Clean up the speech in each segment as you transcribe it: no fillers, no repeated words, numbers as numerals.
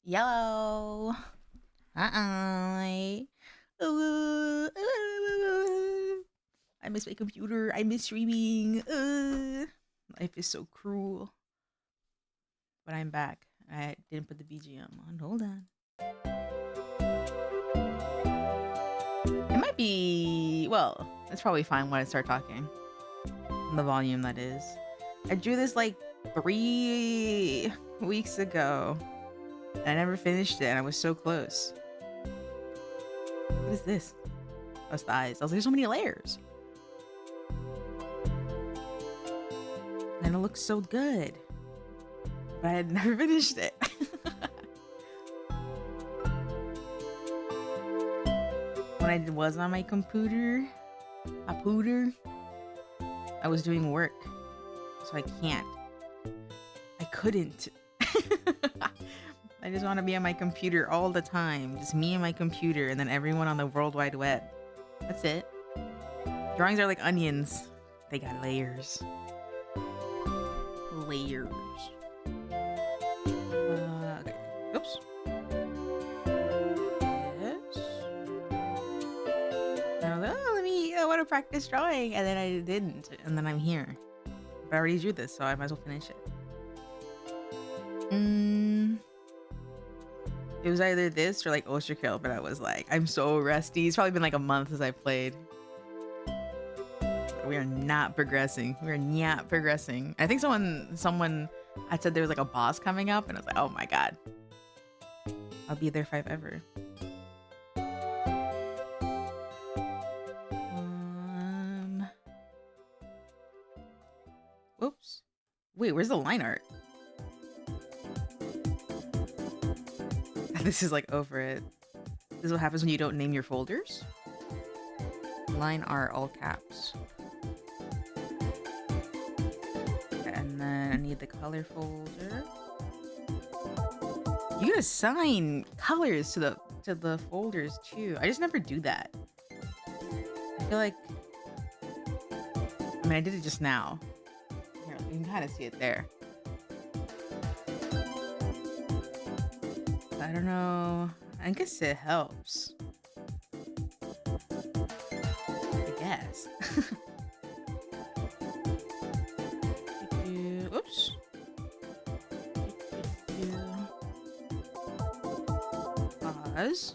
Yellow. Hi. I miss my computer. I miss streaming. Life is so cruel. But I'm back. I didn't put the BGM on. Hold on. It might be. Well, it's probably fine when I start talking. The volume, that is. I drew this like 3 weeks ago. And I never finished it, and I was so close. What is this? Oh, it's the eyes. I was like, there's so many layers. And it looks so good. But I had never finished it. When I was on my computer, I was doing work. So I can't. I couldn't. I just want to be on my computer all the time. Just me and my computer and then everyone on the World Wide Web. That's it. Drawings are like onions. They got layers. Layers. Okay. Oops. Yes. And I was like, oh, I want to practice drawing. And then I didn't. And then I'm here. But I already drew this, so I might as well finish it. It was either this or like Ultra Kill, but I was like, I'm so rusty. It's probably been like a month since I played. We are not progressing. We are not progressing. I think someone had said there was like a boss coming up, and I was like, oh my god. I'll be there forever. Whoops. Wait, where's the line art? This is like over it. This is what happens when you don't name your folders. Line art, all caps. Okay, and then I need the color folder. You can assign colors to the folders too. I just never do that. I feel like, I mean, I did it just now. Here, you can kind of see it there. I don't know. I guess it helps. I guess. Oops. Pause.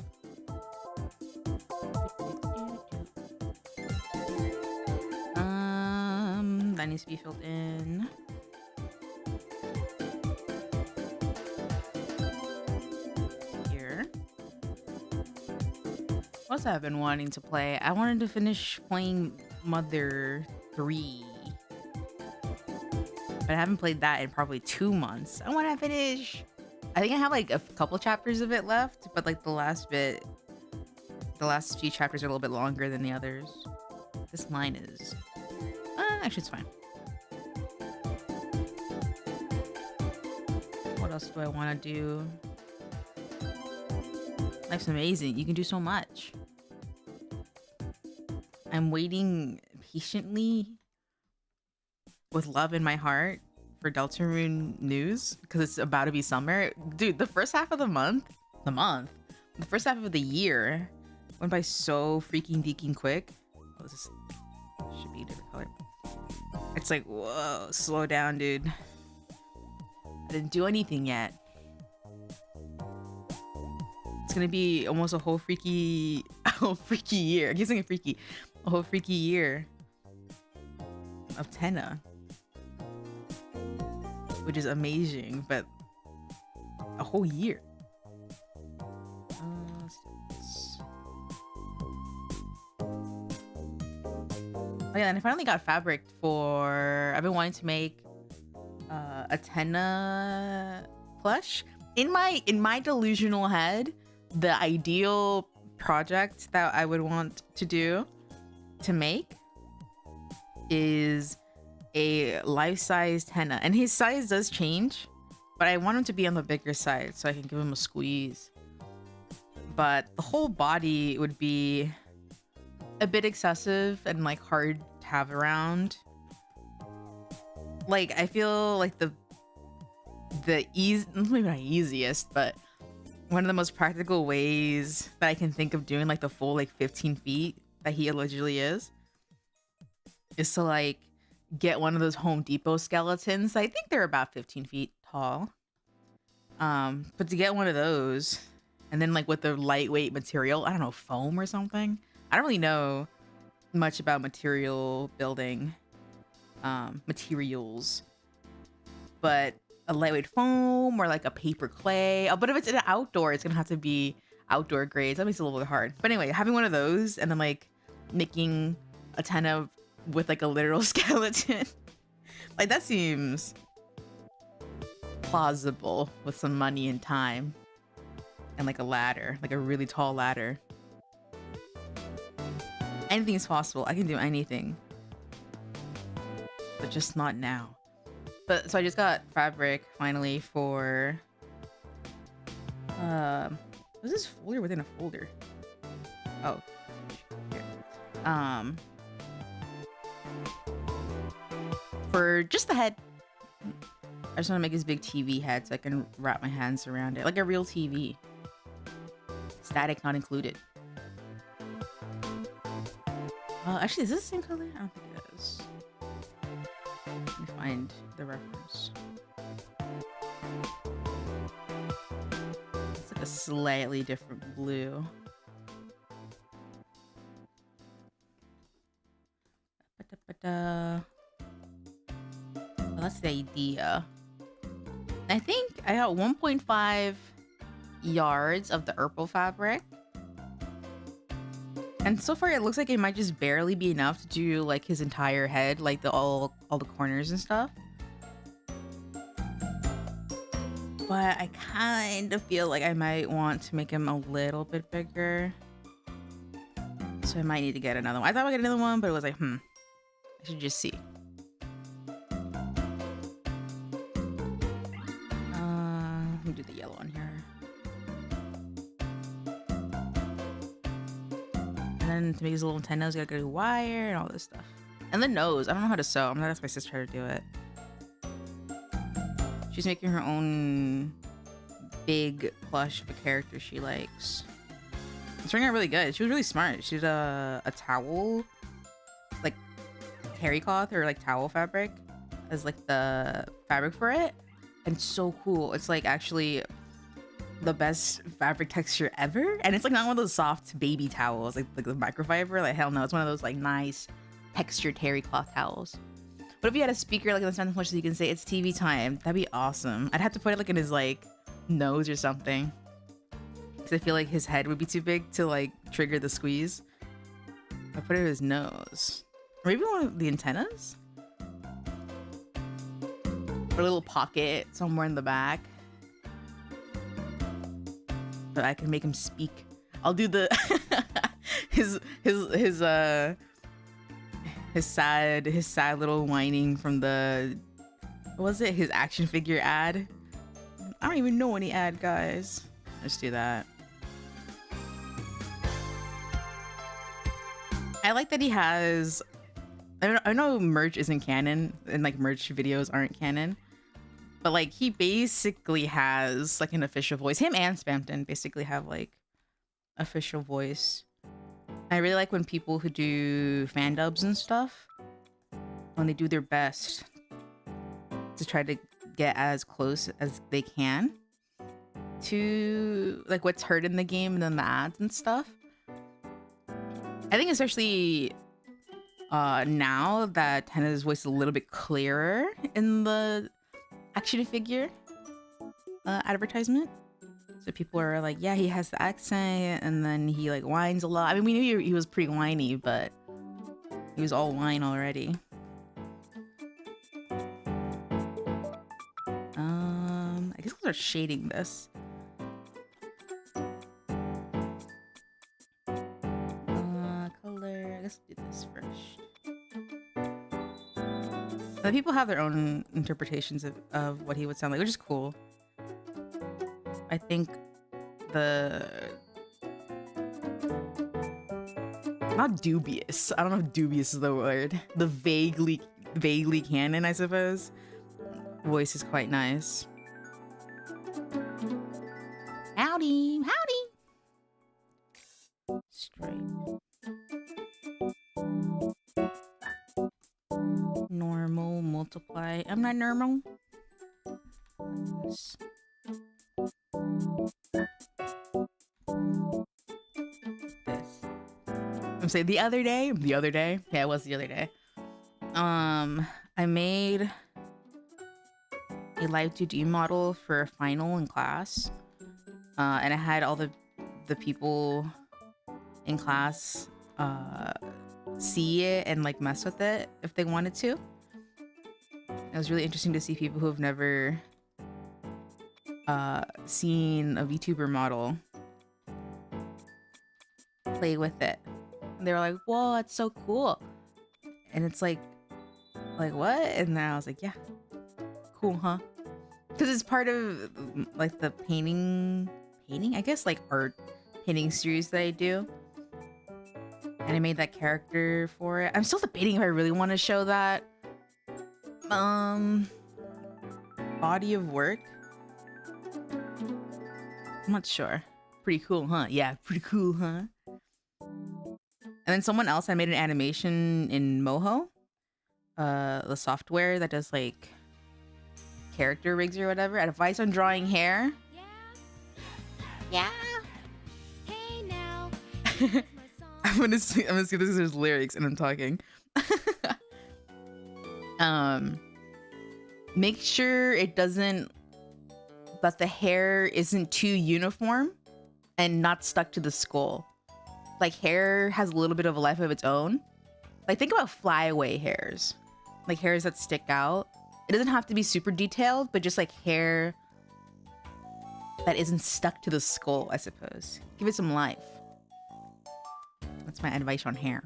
That needs to be filled in. What else I've been wanting to play? I wanted to finish playing Mother 3. But I haven't played that in probably 2 months. I want to finish. I think I have like a couple chapters of it left, but like the last few chapters are a little bit longer than the others. This line is... actually, it's fine. What else do I want to do? Life's amazing. You can do so much. I'm waiting patiently with love in my heart for Deltarune news because it's about to be summer. Dude, the first half of the first half of the year went by so freaking deaking quick. Oh, this should be a different color. It's like, whoa, slow down, dude. I didn't do anything yet. It's gonna be almost a whole freaky year. I keep saying freaky. A whole freaky year of Tenna. Which is amazing, but a whole year. Oh yeah, and I finally got fabric for... I've been wanting to make a Tenna plush. In my delusional head, the ideal project that I would want to make is a life-size Tenna, and his size does change, but I want him to be on the bigger side so I can give him a squeeze. But the whole body would be a bit excessive and like hard to have around. Like, I feel like maybe not easiest, but one of the most practical ways that I can think of doing like the full like 15 feet that he allegedly is to like get one of those Home Depot skeletons. I think they're about 15 feet tall. But to get one of those, and then like with the lightweight material, I don't know, foam or something. I don't really know much about material building, materials, but a lightweight foam or like a paper clay. But if it's in an outdoor, it's gonna have to be outdoor grades. That makes it a little bit hard. But anyway, having one of those and then like making a ton of with like a literal skeleton, like that seems plausible with some money and time and like a ladder, like a really tall ladder. Anything is possible. I can do anything, but just not now. But so I just got fabric finally for was this folder within a folder? Oh, here. For just the head. I just want to make this big TV head so I can wrap my hands around it like a real TV. Static not included. Actually, is this the same color? I don't think it is. Let me find the reference. It's like a slightly different blue. Well, that's the idea. I think I got 1.5 yards of the purple fabric. And so far it looks like it might just barely be enough to do like his entire head, like the all the corners and stuff. But I kind of feel like I might want to make him a little bit bigger. So I might need to get another one. I thought I'd get another one, but it was like, I should just see. Let me do the yellow one here. And then to make his little antennas, you gotta go wire and all this stuff. And the nose, I don't know how to sew. I'm gonna ask my sister to do it. She's making her own big plush of a character she likes. It's turning out really good. She was really smart. She did a towel, like terry cloth or like towel fabric as like the fabric for it. And it's so cool. It's like actually the best fabric texture ever. And it's like not one of those soft baby towels, like the microfiber. Like hell no, it's one of those like nice textured terry cloth towels. But if you had a speaker like in the center push so you can say it's TV time, that'd be awesome. I'd have to put it like in his like nose or something. Cause I feel like his head would be too big to like trigger the squeeze. I put it in his nose. Or maybe one of the antennas? Or a little pocket somewhere in the back. But I can make him speak. I'll do the his sad little whining from the, what was it? His action figure ad. I don't even know any ad, guys. Let's do that. I like that he has. I know merch isn't canon and like merch videos aren't canon. But like he basically has like an official voice. Him and Spampton basically have like official voice. I really like when people who do fan dubs and stuff, when they do their best to try to get as close as they can to like what's heard in the game and then the ads and stuff. I think especially now that Tenna's voice is a little bit clearer in the action figure advertisement, so people are like, yeah, he has the accent and then he like whines a lot. I mean, we knew he was pretty whiny, but he was all whine already. I guess we'll start shading this. Color, I guess we'll do this first. But people have their own interpretations of what he would sound like, which is cool. I think not dubious. I don't know if dubious is the word. The vaguely canon, I suppose. Voice is quite nice. Howdy. Stripe. Normal, multiply. I'm not normal. This. I'm saying the other day. Yeah, it was the other day. I made a live 2D model for a final in class. And I had all the people in class see it and like mess with it if they wanted to. It was really interesting to see people who have never seen a VTuber model play with it. And they were like, whoa, it's so cool. And it's like what? And then I was like, yeah, cool, huh? Because it's part of like the painting, I guess, like art painting series that I do. And I made that character for it. I'm still debating if I really want to show that body of work. I'm not sure. Pretty cool, huh? Yeah, pretty cool, huh? And then someone else, I made an animation in Moho, the software that does like character rigs or whatever. Advice on drawing hair. Yeah. Hey now. I'm gonna see this because there's lyrics and I'm talking. Make sure it doesn't, that the hair isn't too uniform and not stuck to the skull. Like hair has a little bit of a life of its own. Like think about flyaway hairs, like hairs that stick out. It doesn't have to be super detailed, but just like hair that isn't stuck to the skull, I suppose. Give it some life. That's my advice on hair.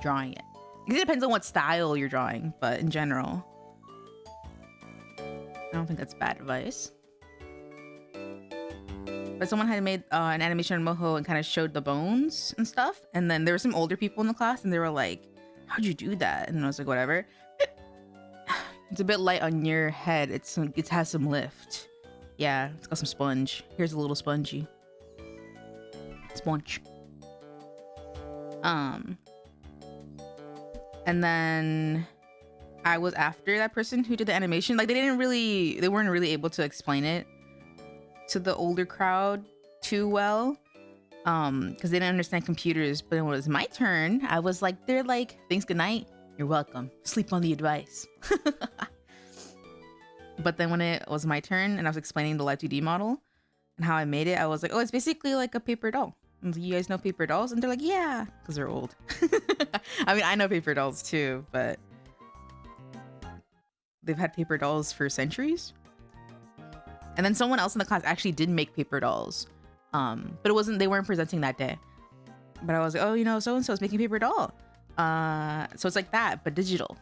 Drawing it. It depends on what style you're drawing, but in general, I don't think that's bad advice. But someone had made an animation on Moho and kind of showed the bones and stuff. And then there were some older people in the class and they were like, how'd you do that? And I was like, whatever. It's a bit light on your head. It has some lift. Yeah, it's got some sponge. Here's a little spongy. Sponge. And then I was after that person who did the animation. Like they weren't really able to explain it to the older crowd too well. Because they didn't understand computers. But when it was my turn, I was like, they're like, thanks, good night. You're welcome. Sleep on the advice. But then when it was my turn and I was explaining the Live 2D model and how I made it, I was like, oh, it's basically like a paper doll. And you guys know paper dolls? And they're like, yeah, because they're old. I mean, I know paper dolls too, but they've had paper dolls for centuries. And then someone else in the class actually did make paper dolls. But they weren't presenting that day. But I was like, oh, you know, so-and-so is making paper doll. So it's like that, but digital.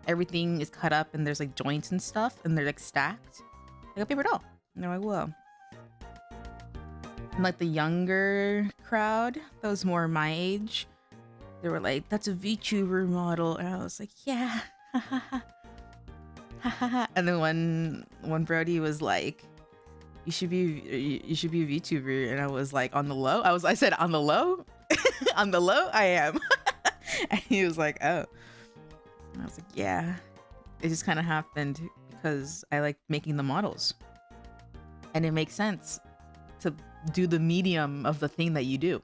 Everything is cut up and there's like joints and stuff and they're like stacked like a paper doll. And they're like, whoa. And like the younger crowd that was more my age, they were like, that's a VTuber model. And I was like, yeah. And then one Brody was like, you should be a VTuber. And I was like, on the low? I said, on the low? On the low, I am. And he was like, oh. And I was like, yeah. It just kind of happened because I like making the models. And it makes sense to do the medium of the thing that you do.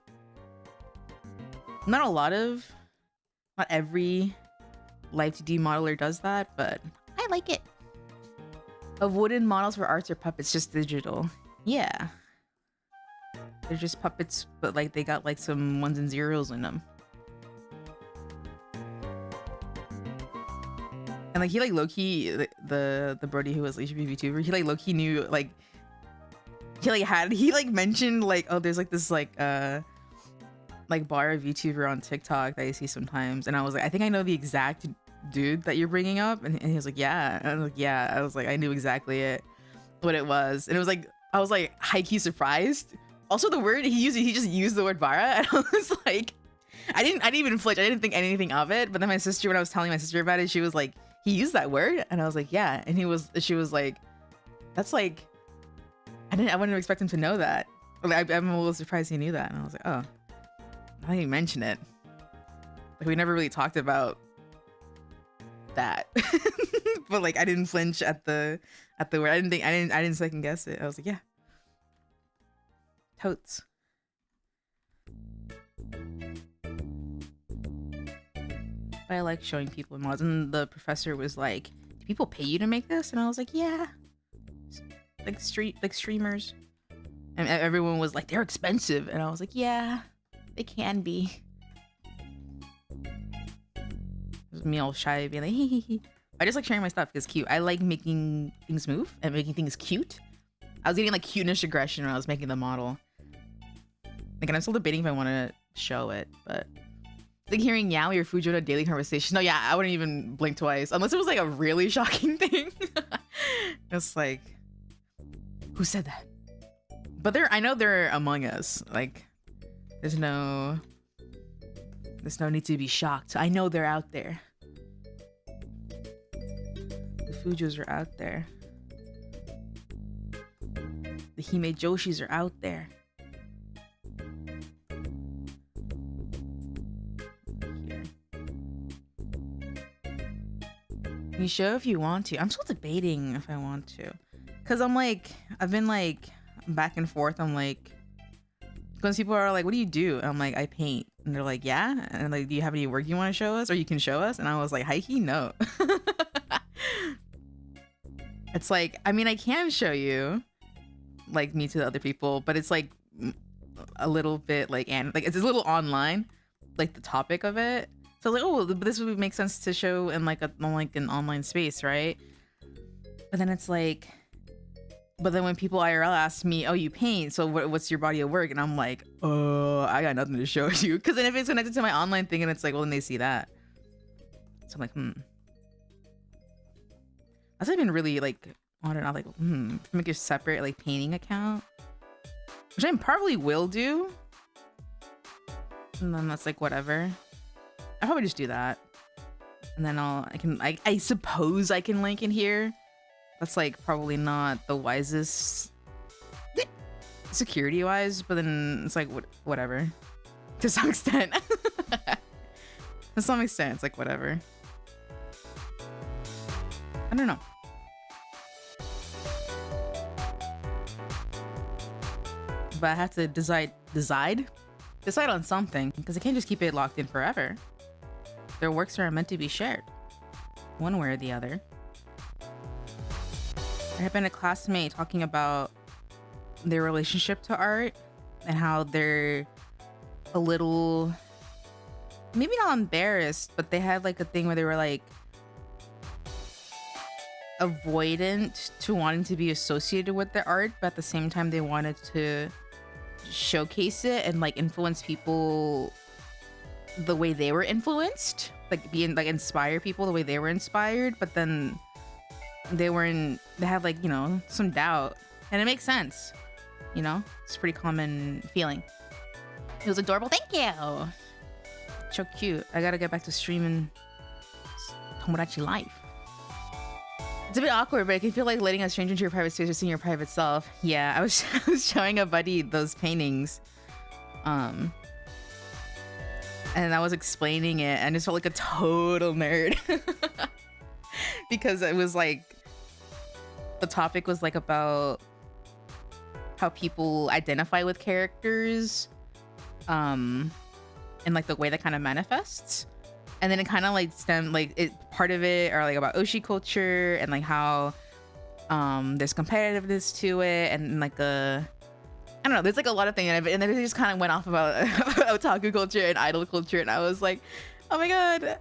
Not every Live 2D modeler does that, but I like it. Of wooden models for arts or puppets, just digital. Yeah. They're just puppets, but like they got like some ones and zeros in them. And like he like low-key, the Brody who was like should be VTuber, he like low-key knew like he mentioned like, oh, there's like this like bar of VTuber on TikTok that I see sometimes, and I was like, I think I know the exact dude that you're bringing up, and he was like, yeah. And I was like, yeah. I was like, I knew exactly what it was, and it was like, I was like high-key surprised. Also, the word he just used the word bara, and I was like, I didn't even flinch. I didn't think anything of it. But then my sister, when I was telling my sister about it, she was like, he used that word, and I was like, yeah. And she was like, that's like, I wouldn't expect him to know that. Like, I'm a little surprised he knew that, and I was like, oh. I didn't even mention it. Like we never really talked about that. But like I didn't flinch at the word. I didn't second guess it. I was like, yeah. Totes. But I like showing people mods, and the professor was like, do people pay you to make this? And I was like, yeah. Like streamers. And everyone was like, they're expensive. And I was like, yeah, they can be. It was me all shy being like, hee hee hee. I just like sharing my stuff because it's cute. I like making things move and making things cute. I was getting like cutenish aggression when I was making the model. Like, and I'm still debating if I want to show it, but like hearing Yao or Fujo in a daily conversation. No, yeah, I wouldn't even blink twice unless it was like a really shocking thing. It's like, who said that? But I know they're among us. Like, there's no need to be shocked. I know they're out there. The Fujos are out there. The Hime Joshis are out there. Here. You show if you want to. I'm still debating if I want to. Cause I'm like, I've been like back and forth. I'm like, because people are like, what do you do? And I'm like, I paint. And they're like, yeah? And like, do you have any work you want to show us? Or you can show us? And I was like, hikey, no. It's like, I mean, I can show you like me to the other people, but it's like a little bit like, and like, it's a little online, like the topic of it. So like, oh, this would make sense to show in like an online space, right? But then it's like, but then when people IRL ask me, oh, you paint, so what's your body of work? And I'm like, oh, I got nothing to show you. Because then if it's connected to my online thing and it's like, well, then they see that. So I'm like, That's been really like on and off, like, make a separate like painting account, which I probably will do. And then that's like whatever. I'll probably just do that. And then I suppose I can link in here. That's like probably not the wisest security wise, but then it's like whatever. To some extent. To some extent, it's like whatever. I don't know. But I have to decide on something, because I can't just keep it locked in forever. Their works are meant to be shared, one way or the other. There had been a classmate talking about their relationship to art and how they're a little, maybe not embarrassed, but they had like a thing where they were like avoidant to wanting to be associated with the art, but at the same time they wanted to showcase it and like influence people the way they were influenced, like inspire people the way they were inspired, but then they had like, you know, some doubt. And it makes sense, you know, it's a pretty common feeling. It was adorable. Thank you. So cute. I gotta get back to streaming Tomodachi life. It's a bit awkward, but I can feel like letting a stranger into your private space or seeing your private self. Yeah, I was showing a buddy those paintings. And I was explaining it and I just felt like a total nerd. Because it was like, the topic was like about how people identify with characters, and like the way that kind of manifests. And then it kind of like stemmed, like it part of it are like about Oshi culture and like how there's competitiveness to it, and like I don't know, there's like a lot of things, and then it just kind of went off about otaku culture and idol culture, and I was like, oh my god,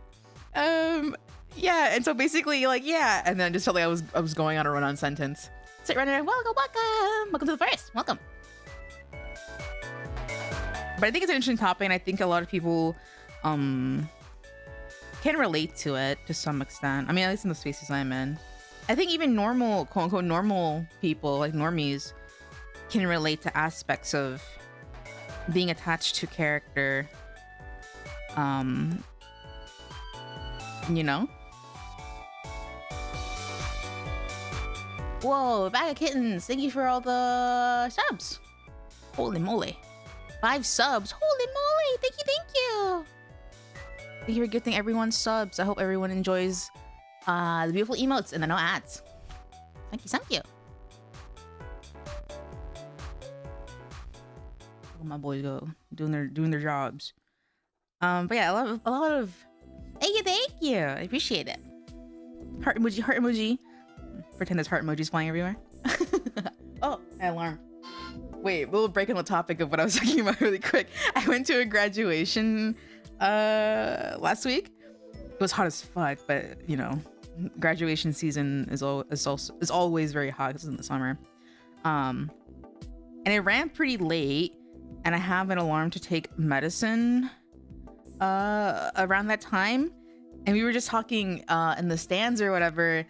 yeah. And so basically like, yeah, and then I just felt like I was going on a run-on sentence. Sit right there, welcome to the forest, welcome. But I think it's an interesting topic, and I think a lot of people can relate to it to some extent. I mean, at least in the spaces I'm in. I think even normal, quote unquote, normal people, like normies, can relate to aspects of being attached to character. You know? Whoa, bag of kittens. Thank you for all the subs. Holy moly. 5 subs. Holy moly. Thank you. Thank you. Thank you for gifting everyone subs. I hope everyone enjoys the beautiful emotes and the no ads. Thank you. Thank you. Look at my boys go doing their jobs. But yeah, a lot of thank you. I appreciate it. Heart emoji, heart emoji. Pretend there's heart emojis flying everywhere. Oh, an alarm. Wait, we'll break on the topic of what I was talking about really quick. I went to a graduation last week. It was hot as fuck, but you know, graduation season is always very hot because it's in the summer. And it ran pretty late, and I have an alarm to take medicine around that time, and we were just talking in the stands or whatever,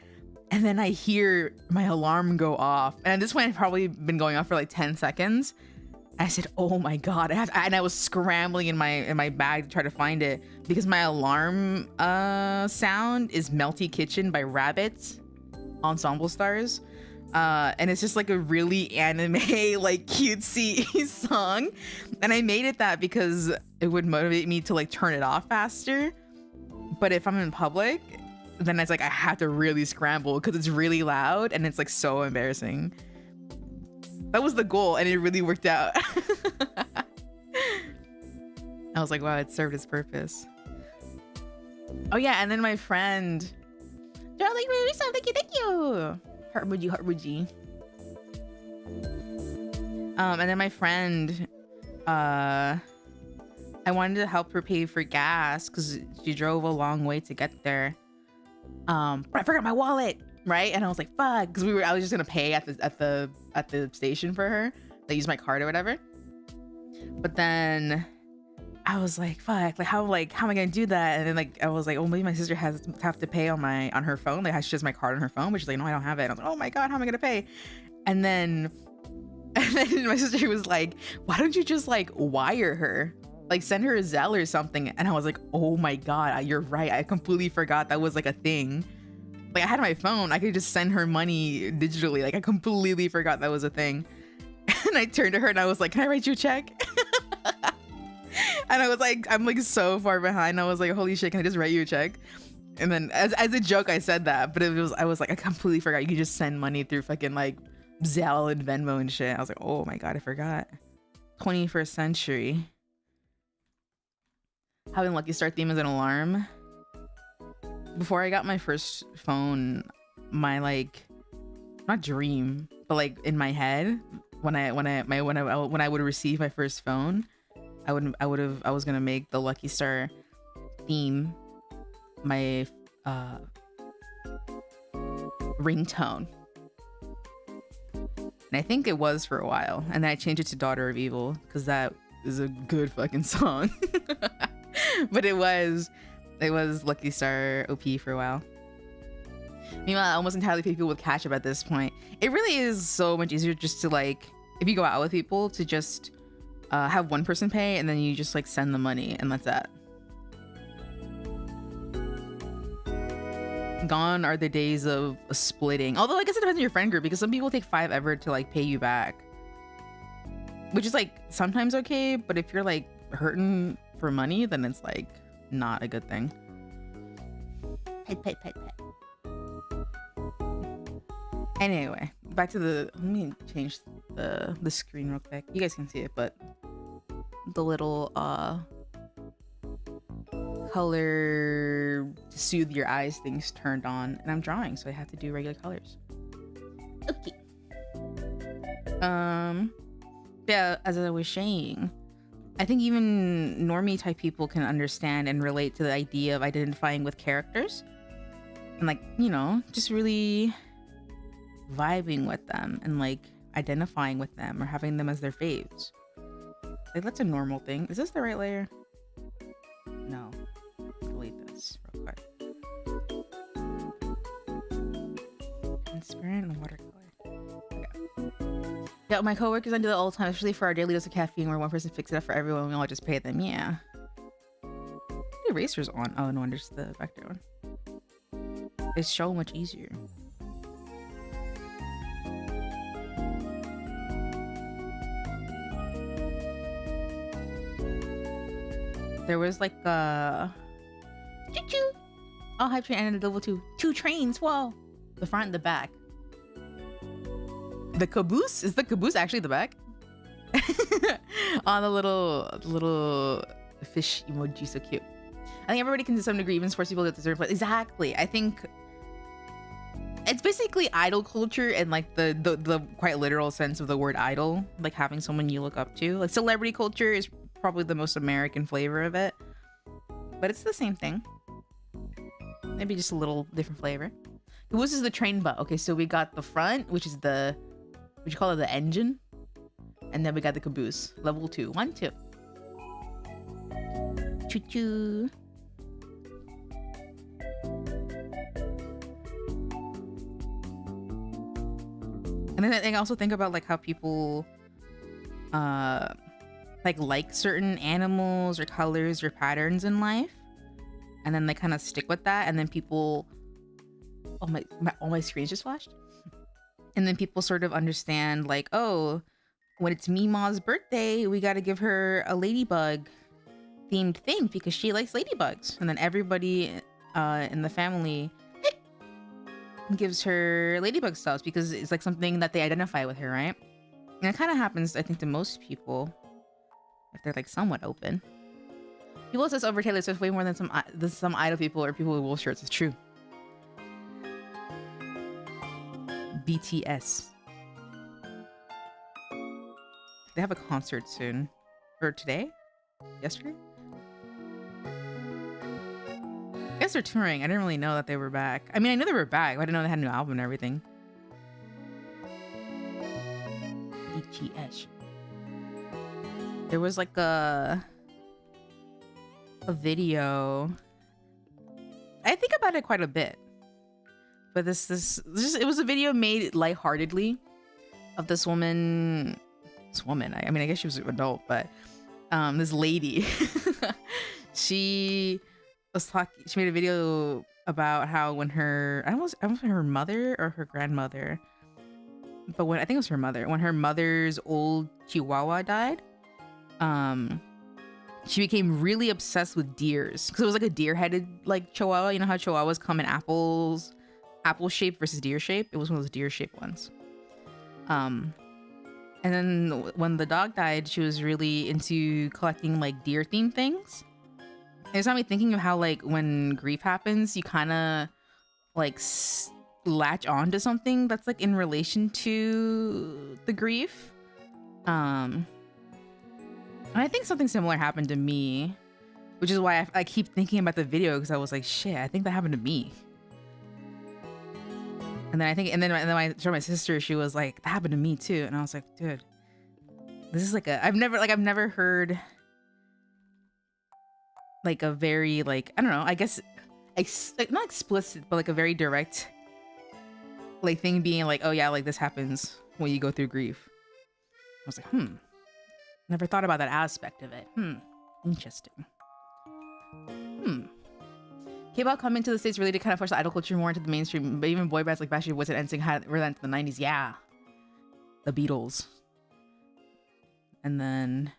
and then I hear my alarm go off, and at this point it's probably been going off for like 10 seconds. I said, oh my god, and I was scrambling in my bag to try to find it because my alarm sound is Melty Kitchen by Rabbits Ensemble Stars. And it's just like a really anime, like cutesy song. And I made it that because it would motivate me to like turn it off faster. But if I'm in public, then it's like I have to really scramble because it's really loud and it's like so embarrassing. That was the goal and it really worked out. I was like, wow, it served its purpose. Oh yeah, and then my friend, Joe, thank you. Heart emoji, heart emoji. And then my friend, I wanted to help her pay for gas because she drove a long way to get there. But I forgot my wallet, right? And I was like, fuck, because I was just gonna pay at the station for her. They use my card or whatever. But then I was like, fuck, like how am I gonna do that? And then like I was like, oh, maybe my sister has to have to pay on her phone. Like she has my card on her phone, but she's like, no, I don't have it. And I was like, oh my god, how am I gonna pay? And then my sister was like, why don't you just like wire her? Like send her a Zelle or something. And I was like, oh my god, you're right. I completely forgot that was like a thing. Like I had my phone, I could just send her money digitally. Like I completely forgot that was a thing. And I turned to her and I was like, can I write you a check? And I was like, I'm like so far behind. I was like, holy shit, can I just write you a check? And then as a joke, I said that, but I was like, I completely forgot you could just send money through fucking like Zelle and Venmo and shit. I was like, oh my god, I forgot. 21st century. Having Lucky Star theme as an alarm. Before I got my first phone, my like, not dream, but like in my head, when I would receive my first phone, I was gonna make the Lucky Star theme my ringtone. And I think it was for a while, and then I changed it to Daughter of Evil because that is a good fucking song. But it was Lucky Star OP for a while. Meanwhile, almost entirely people with Catch Up at this point. It really is so much easier just to like, if you go out with people, to just have one person pay and then you just like send the money and that's that. Gone are the days of splitting. Although I guess it depends on your friend group because some people take 5 ever to like pay you back, which is like sometimes okay, but if you're like hurting for money, then it's like not a good thing. Pet. Anyway, back to let me change the screen real quick. You guys can see it, but the little color to soothe your eyes things turned on, and I'm drawing, so I have to do regular colors. Okay. Yeah, as I was saying, I think even normie type people can understand and relate to the idea of identifying with characters and like, you know, just really vibing with them and like identifying with them or having them as their faves. Like that's a normal thing. Is this the right layer? No. Delete this real quick. Transparent and watercolor. Okay. Yeah, my coworkers I do that all the time, especially for our daily dose of caffeine where one person picks it up for everyone and we all just pay them. Yeah. The eraser's on. Oh no, wonder it's the vector one. It's so much easier. There was like a choo choo. Oh, hype train and a level 2. 2 trains. Whoa. The front and the back. The caboose? Is the caboose actually the back? On the little fish emoji, so cute. I think everybody can to some degree, even sports people that deserve it. Exactly. I think it's basically idol culture and like the quite literal sense of the word idol, like having someone you look up to. Like celebrity culture is probably the most American flavor of it, but it's the same thing. Maybe just a little different flavor. Caboose is the train butt. Okay, so we got the front, which is the, would you call it the engine? And then we got the caboose, level 2. 1, 2. Choo choo. And then I also think about like how people like certain animals or colors or patterns in life, and then they kind of stick with that, and then people, oh my all my screens just flashed, and then people sort of understand like, oh, when it's Meemaw's birthday, we got to give her a ladybug themed thing because she likes ladybugs, and then everybody in the family gives her ladybug stuff because it's like something that they identify with her, right? And it kind of happens, I think, to most people if they're like somewhat open. People says over Taylor Swift way more than some idol people or people with wolf shirts. It's true. BTS. They have a concert soon, or today, yesterday. I guess they're touring. I didn't really know that they were back. I mean, I knew they were back, but I didn't know they had a new album and everything. BTS. There was like a video. I think about it quite a bit, but this it was a video made lightheartedly of this woman. I mean, I guess she was an adult, but this lady. She made a video about how when her, I don't know her mother or her grandmother, but when I think it was her mother, when her mother's old Chihuahua died, she became really obsessed with deers because it was like a deer-headed like Chihuahua. You know how Chihuahuas come in apple shape versus deer shape? It was one of those deer shaped ones. And then when the dog died, she was really into collecting like deer themed things. It got me thinking of how like when grief happens, you kind of like latch on to something that's like in relation to the grief. And I think something similar happened to me, which is why I keep thinking about the video, because I was like, shit, I think that happened to me. And then I showed my sister, she was like, that happened to me too. And I was like, dude, this is like I've never heard like a very like, I don't know, I guess like not explicit, but like a very direct like thing being like, oh yeah, like this happens when you go through grief. I was like, never thought about that aspect of it. Interesting. K-pop coming to the States really did kind of push the idol culture more into the mainstream, but even boy bands like Backstreet Boys and NSYNC had were into the 90s. Yeah. The Beatles. And then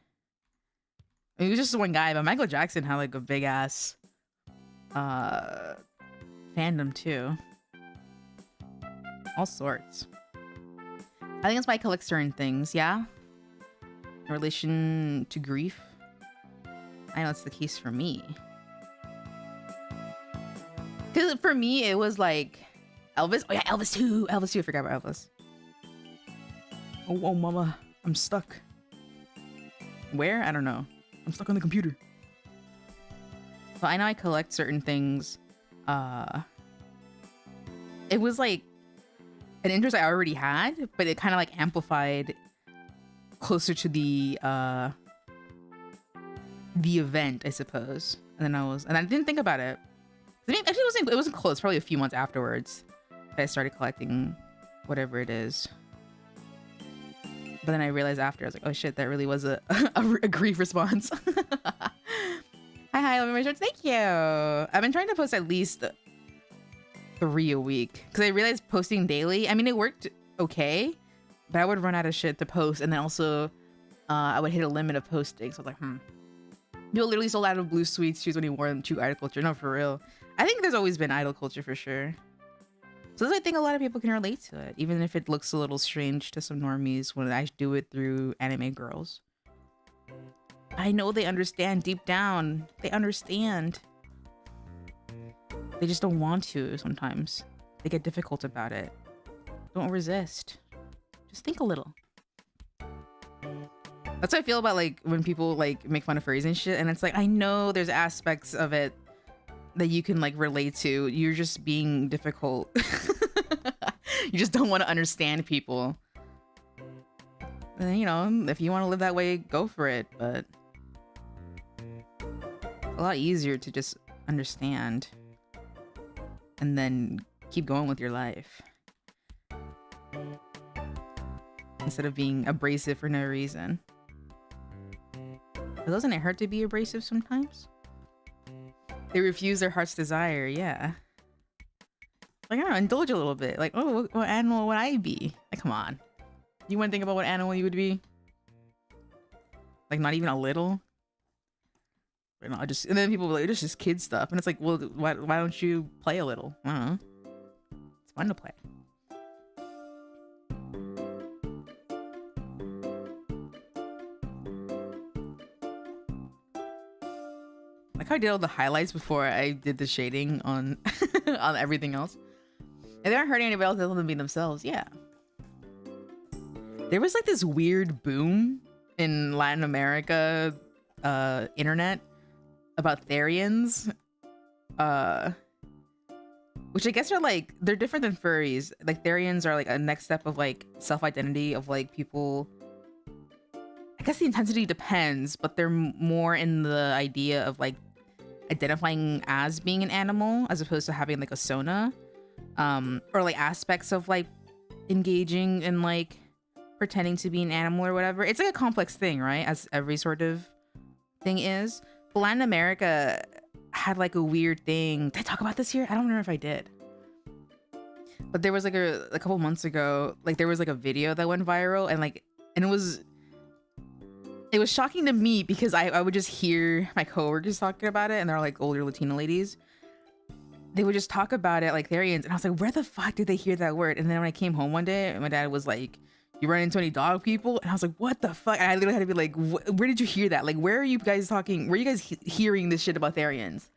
it was just one guy, but Michael Jackson had like a big ass fandom too. All sorts. I think that's why I collect certain things, yeah? In relation to grief. I know it's the case for me. Because for me, it was like Elvis. Oh yeah, Elvis too. Elvis too. I forgot about Elvis. Oh, mama. I'm stuck. Where? I don't know. I'm stuck on the computer. So I know I collect certain things. It was like an interest I already had, but it kind of like amplified closer to the event, I suppose. And then I didn't think about it. I mean, actually, it wasn't close. Probably a few months afterwards that I started collecting whatever it is. But then I realized after, I was like, oh shit, that really was a grief response. Hi, love my shorts. Thank you. I've been trying to post at least 3 a week because I realized posting daily, I mean, it worked okay, but I would run out of shit to post, and then also I would hit a limit of posting. So I was like, People literally sold out of blue sweets shoes when he wore them. True idol culture. No, for real. I think there's always been idol culture for sure. So I think a lot of people can relate to it, even if it looks a little strange to some normies when I do it through anime girls. I know they understand deep down. They understand. They just don't want to sometimes. They get difficult about it. Don't resist. Just think a little. That's how I feel about like when people like make fun of furries and shit. And it's like, I know there's aspects of it that you can like relate to. You're just being difficult. You just don't want to understand people. And, you know, if you want to live that way, go for it. But a lot easier to just understand and then keep going with your life instead of being abrasive for no reason. But doesn't it hurt to be abrasive sometimes? They refuse their heart's desire, yeah. Like, I don't know, indulge a little bit. Like, oh, what animal would I be? Like, come on. You wouldn't think about what animal you would be? Like, not even a little? You know, and then people are like, it's just kid stuff. And it's like, well, why don't you play a little? I don't know. It's fun to play. Like how I did all the highlights before I did the shading on on everything else. And they aren't hurting anybody else other than be themselves. Yeah. There was like this weird boom in Latin America internet about Therians. Which I guess are like, they're different than furries. Like Therians are like a next step of like self-identity of like people. I guess the intensity depends, but they're more in the idea of like identifying as being an animal as opposed to having like a sona, or like aspects of like engaging in like pretending to be an animal or whatever. It's like a complex thing, right? As every sort of thing is. But Latin America had like a weird thing. Did I talk about this here? I don't remember if I did. But there was like a couple months ago, like there was like a video that went viral and it was shocking to me because I would just hear my coworkers talking about it, and they're like older Latina ladies. They would just talk about it like Therians, and I was like, where the fuck did they hear that word? And then when I came home one day, my dad was like, you run into any dog people? And I was like, what the fuck? And I literally had to be like, where did you hear that? Like, where are you guys talking? Where are you guys hearing this shit about Therians?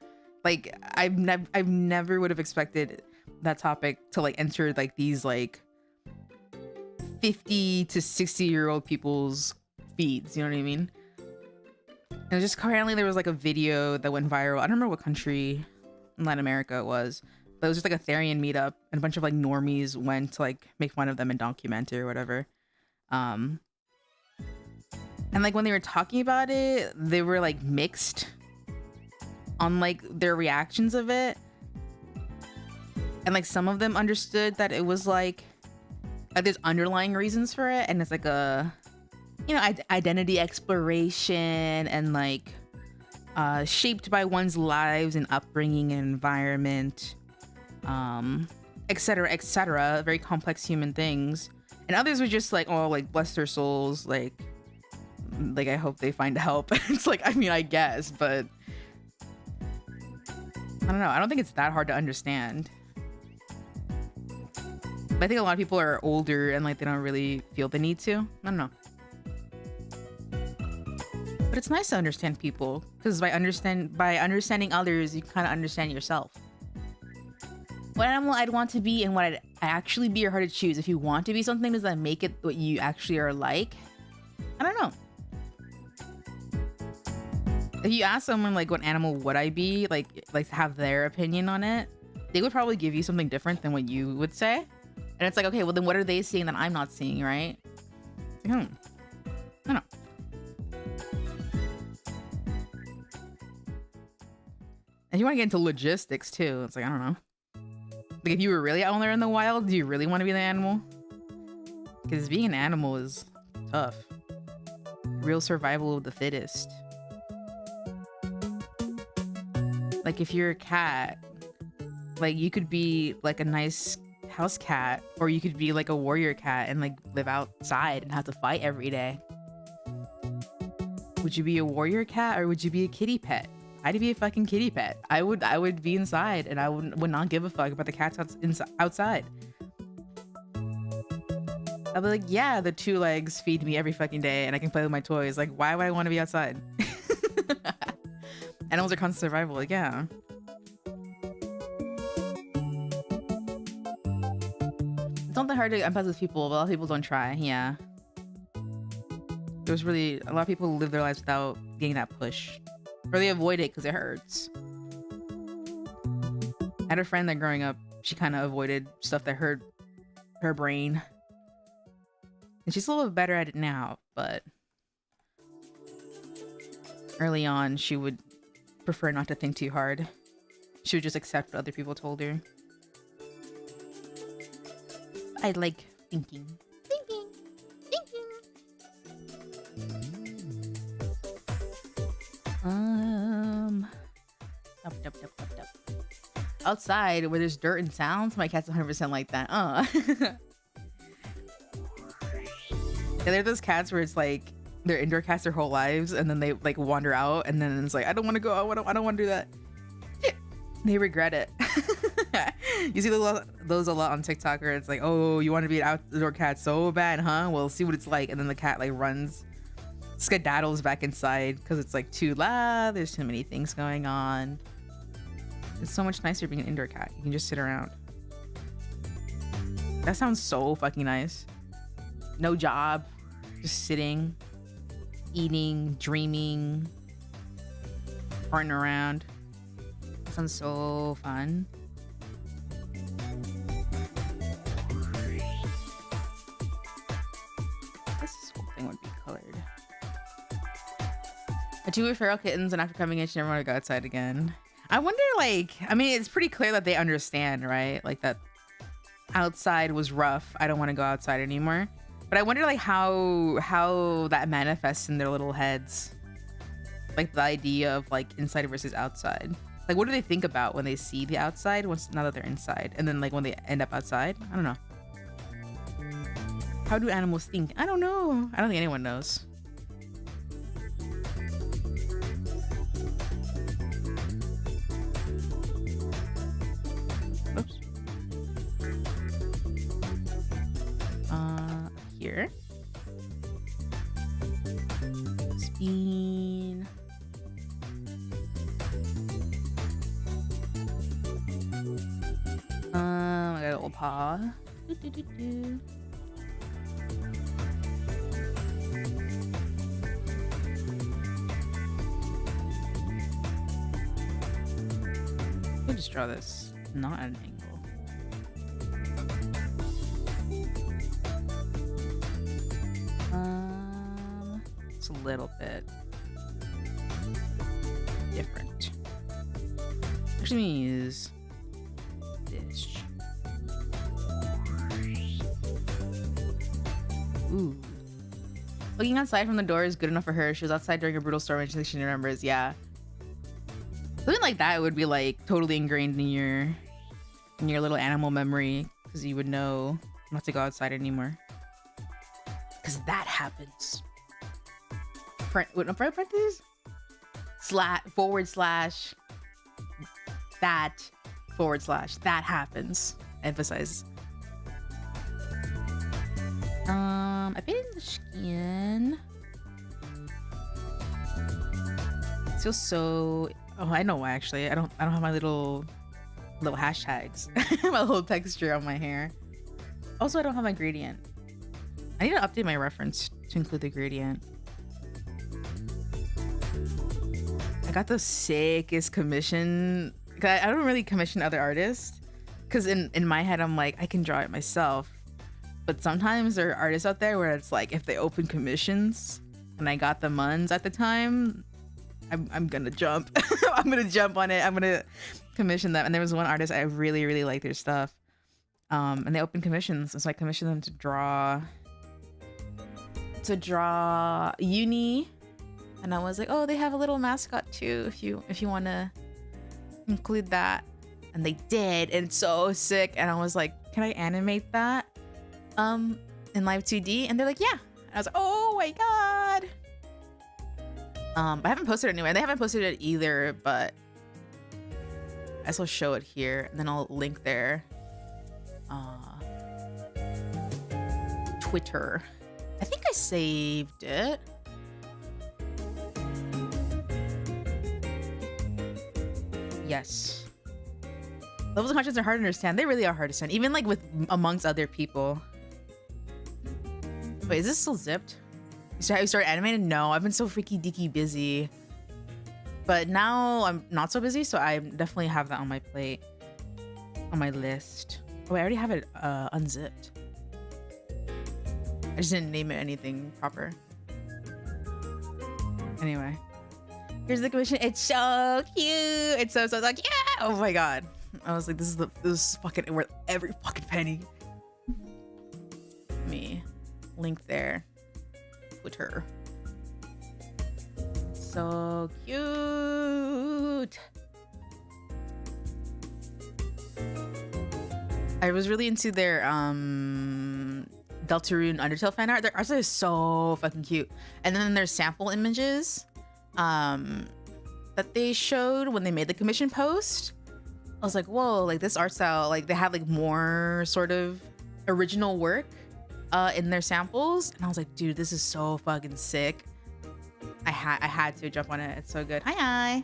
Like, I've never would have expected that topic to like enter like these like 50 to 60-year-old people's feeds, you know what I mean? And just currently there was like a video that went viral. I don't remember what country in Latin America it was, but it was just like a Therian meetup, and a bunch of like normies went to like make fun of them and document it or whatever. And like when they were talking about it, they were like mixed on like their reactions of it. And like some of them understood that it was like there's underlying reasons for it, and it's like a, you know, identity exploration and like shaped by one's lives and upbringing and environment, etc., etc. Very complex human things. And others were just like, oh, like bless their souls, like I hope they find help. It's like, I mean, I guess, but I don't know. I don't think it's that hard to understand. But I think a lot of people are older and like they don't really feel the need to. I don't know. But it's nice to understand people, because by understanding others, you kind of understand yourself. What animal I'd want to be and what I'd actually be are hard to choose. If you want to be something, does that make it what you actually are like? I don't know. If you ask someone like what animal would I be, like to have their opinion on it, they would probably give you something different than what you would say. And it's like, okay, well then what are they seeing that I'm not seeing, right? It's like, I don't know. And you want to get into logistics too. It's like, I don't know. Like if you were really out there in the wild, do you really want to be the animal? Because being an animal is tough. Real survival of the fittest. Like if you're a cat, like you could be like a nice house cat, or you could be like a warrior cat and like live outside and have to fight every day. Would you be a warrior cat or would you be a kitty pet? I'd be a fucking kitty pet. I would be inside and I would not give a fuck about the cats outside. I'd be like, yeah, the 2 legs feed me every fucking day and I can play with my toys. Like, why would I want to be outside? Animals are constant survival. Like, yeah. It's not that hard to empathize with people, but a lot of people don't try. Yeah. There's really a lot of people who live their lives without getting that push. Or they avoid it because it hurts. I had a friend that growing up, she kind of avoided stuff that hurt her brain. And she's a little bit better at it now, but early on, she would prefer not to think too hard. She would just accept what other people told her. I like thinking. Outside where there's dirt and sounds, my cat's 100% like that. Yeah, they're those cats where it's like they're indoor cats their whole lives, and then they like wander out, and then it's like I don't want to go. I don't want to do that. They regret it. You see those a lot on TikTok where it's like, oh, you want to be an outdoor cat so bad, huh? Well, see what it's like, and then the cat like runs, skedaddles back inside because it's like too loud. There's too many things going on. It's so much nicer being an indoor cat. You can just sit around. That sounds so fucking nice. No job, just sitting, eating, dreaming, farting around. That sounds so fun. This whole thing would be colored. I do with feral kittens, and after coming in, she never want to go outside again. I wonder, like, I mean, it's pretty clear that they understand, right? Like that outside was rough. I don't want to go outside anymore. But I wonder, like, how that manifests in their little heads. Like the idea of like inside versus outside. Like, what do they think about when they see the outside now that they're inside? And then like when they end up outside? I don't know. How do animals think? I don't know. I don't think anyone knows. Oops. Here. Spin. I got a little paw. I'll just draw this not at an angle. It's a little bit different. Actually, me use this. Ooh. Looking outside from the door is good enough for her. She was outside during a brutal storm and she remembers. Yeah. Something like that would be like totally ingrained in your little animal memory because you would know not to go outside anymore. Because that happens. Parentheses? // that happens. Emphasize. I painted the skin. It feels so. Oh, I know why. Actually, I don't have my little hashtags, my little texture on my hair. Also, I don't have my gradient. I need to update my reference to include the gradient. I got the sickest commission. I don't really commission other artists because in my head I'm like I can draw it myself. But sometimes there are artists out there where it's like if they open commissions and I got the muns at the time, I'm gonna jump. I'm gonna jump on it. I'm gonna commission them. And there was one artist I really, really liked their stuff. And they opened commissions. So I commissioned them to draw Uni. And I was like, oh, they have a little mascot too if you wanna include that. And they did, and it's so sick. And I was like, can I animate that? In live 2D? And they're like, yeah. And I was like, oh my god. I haven't posted it anyway. They haven't posted it either, but I guess I'll show it here and then I'll link their Twitter. I think I saved it. Yes. Levels of conscience are hard to understand. They really are hard to understand, even like with amongst other people. Wait, is this still zipped? You started animating? No, I've been so freaky deaky busy. But now I'm not so busy, so I definitely have that on my plate, on my list. Oh, I already have it unzipped. I just didn't name it anything proper. Anyway, here's the commission. It's so cute. It's so like, yeah. Oh my god. I was like, this is fucking worth every fucking penny. Me link there. Twitter. So cute. I was really into their Deltarune Undertale fan art. Their art is so fucking cute. And then there's sample images that they showed when they made the commission post. I was like, whoa, like this art style, like they have like more sort of original work in their samples. And I was like, dude, this is so fucking sick. I had to jump on it. It's so good. Hi.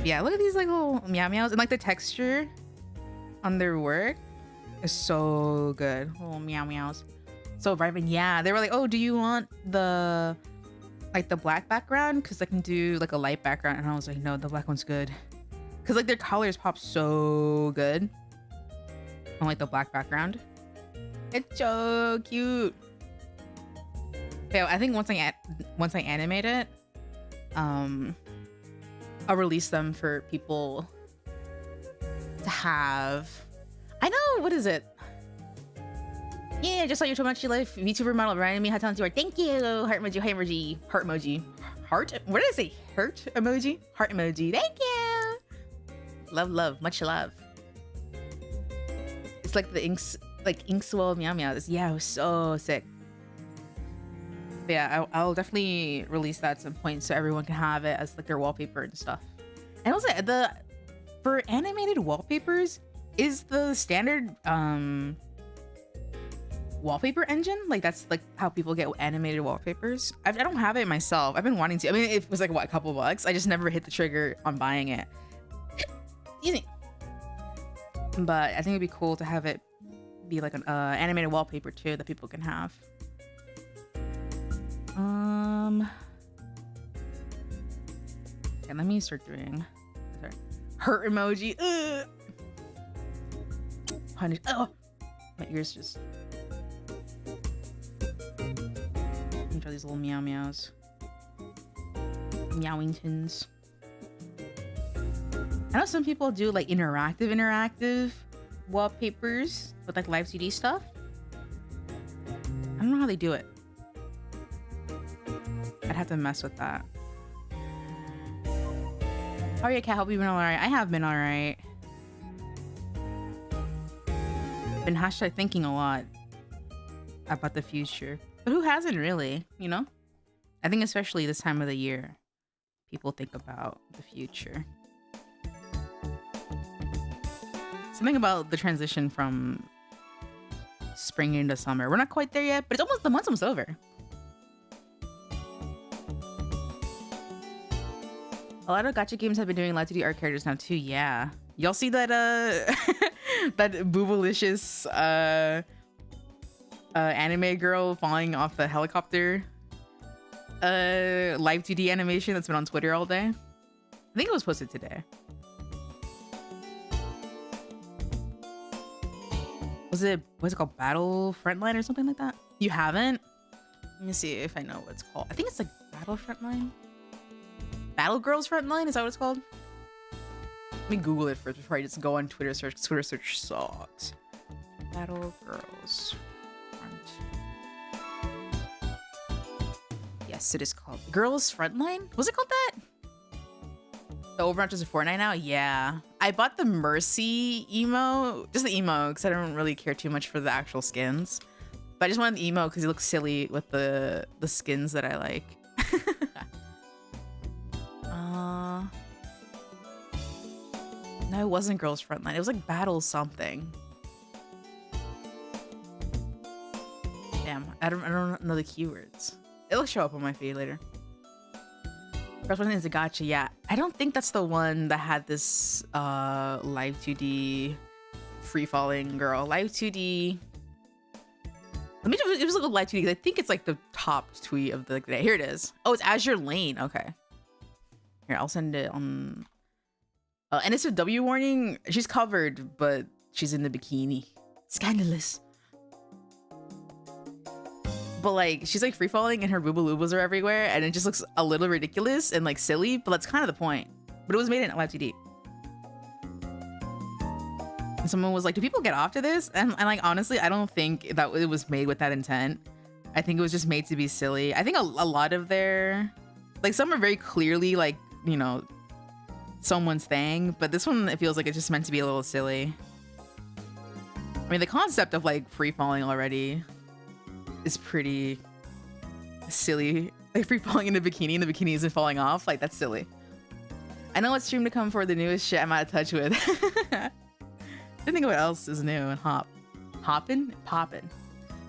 Yeah, look at these like little meow meows and like the texture on their work is so good. Little meow meows. So vibrant. Yeah, they were like, oh, do you want the like the black background? Because I can do like a light background. And I was like, no, the black one's good. Because like their colors pop so good on like the black background. It's so cute. Yeah, I think once I animate it, I'll release them for people to have. I know, what is it? Yeah, just saw your Tomodachi Life VTuber model reminding me how talented you are. Thank you. Heart emoji, heart emoji, heart emoji. Heart? What did I say? Heart emoji? Heart emoji. Thank you. Love, love, much love. It's like the Inkswell meow meows. Yeah, it was so sick. But yeah, I'll definitely release that at some point so everyone can have it as like their wallpaper and stuff. And also for animated wallpapers, is the standard wallpaper engine, like that's like how people get animated wallpapers. I don't have it myself. I've been wanting to. I mean, it was like what, a couple bucks. I just never hit the trigger on buying it. Easy. But I think it'd be cool to have it be like an animated wallpaper too that people can have. Okay, let me start doing. Sorry. Hurt emoji. Ugh. Punish. Oh, my ears just. Let me try these little meow meows. Meowingtons. I know some people do like interactive wallpapers with like live CD stuff. I don't know how they do it. I'd have to mess with that. How are you, Cat? Hope you've been alright. I have been alright. Been hashtag thinking a lot about the future. But who hasn't really, you know? I think especially this time of the year, people think about the future. Something about the transition from spring into summer. We're not quite there yet, but the month's almost over. A lot of gacha games have been doing live 2D art characters now too. Yeah, y'all see that that boobalicious anime girl falling off the helicopter live 2D animation that's been on Twitter all day? I think it was posted today. What's it called? Battle Frontline or something like that? You haven't? Let me see if I know what it's called. I think it's like Battle Frontline. Battle Girls Frontline? Is that what it's called? Let me Google it first before I just go on Twitter search. Twitter search sucks. Battle Girls Front. Yes, it is called Girls Frontline. Was it called that? The Overwatch is a Fortnite now? Yeah. I bought the Mercy emo, just the emo, because I don't really care too much for the actual skins. But I just wanted the emo because he looks silly with the skins that I like. No, it wasn't Girls Frontline. It was like Battle something. Damn, I don't know the keywords. It'll show up on my feed later. First one is a gotcha. Yeah, I don't think that's the one that had this live 2D free falling girl. Live 2D. Let me just, it was like a live 2D. I think it's like the top tweet of the day. Here it is. Oh, it's Azure Lane. Okay. Here, I'll send it on. And it's a W warning. She's covered, but she's in the bikini. Scandalous. But like, she's like free falling and her booba loobas are everywhere, and it just looks a little ridiculous and like silly, but that's kind of the point. But it was made in live 2D. And someone was like, do people get off to this? And like, honestly, I don't think that it was made with that intent. I think it was just made to be silly. I think a lot of their, like, some are very clearly like, you know, someone's thing, but this one, it feels like it's just meant to be a little silly. I mean, the concept of like free falling already is pretty silly. Like free falling in a bikini and the bikini isn't falling off. Like, that's silly. I know what stream to come for the newest shit I'm out of touch with. I think what else is new and Poppin'?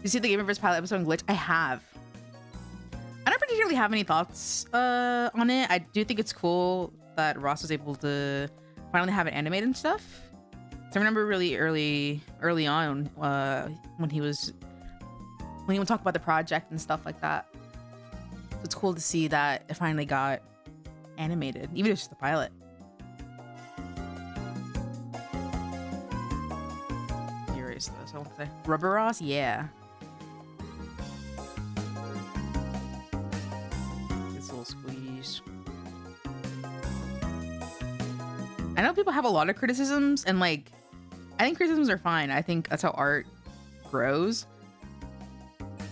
You see the Gamerverse pilot episode on Glitch? I have. I don't particularly have any thoughts on it. I do think it's cool that Ross was able to finally have it animated and stuff. So I remember really early on when he would talk about the project and stuff like that. So it's cool to see that it finally got animated, even if it's just the pilot. Erase this. I want to say Rubber Ross, yeah. This little squeeze. I know people have a lot of criticisms, and like, I think criticisms are fine. I think that's how art grows.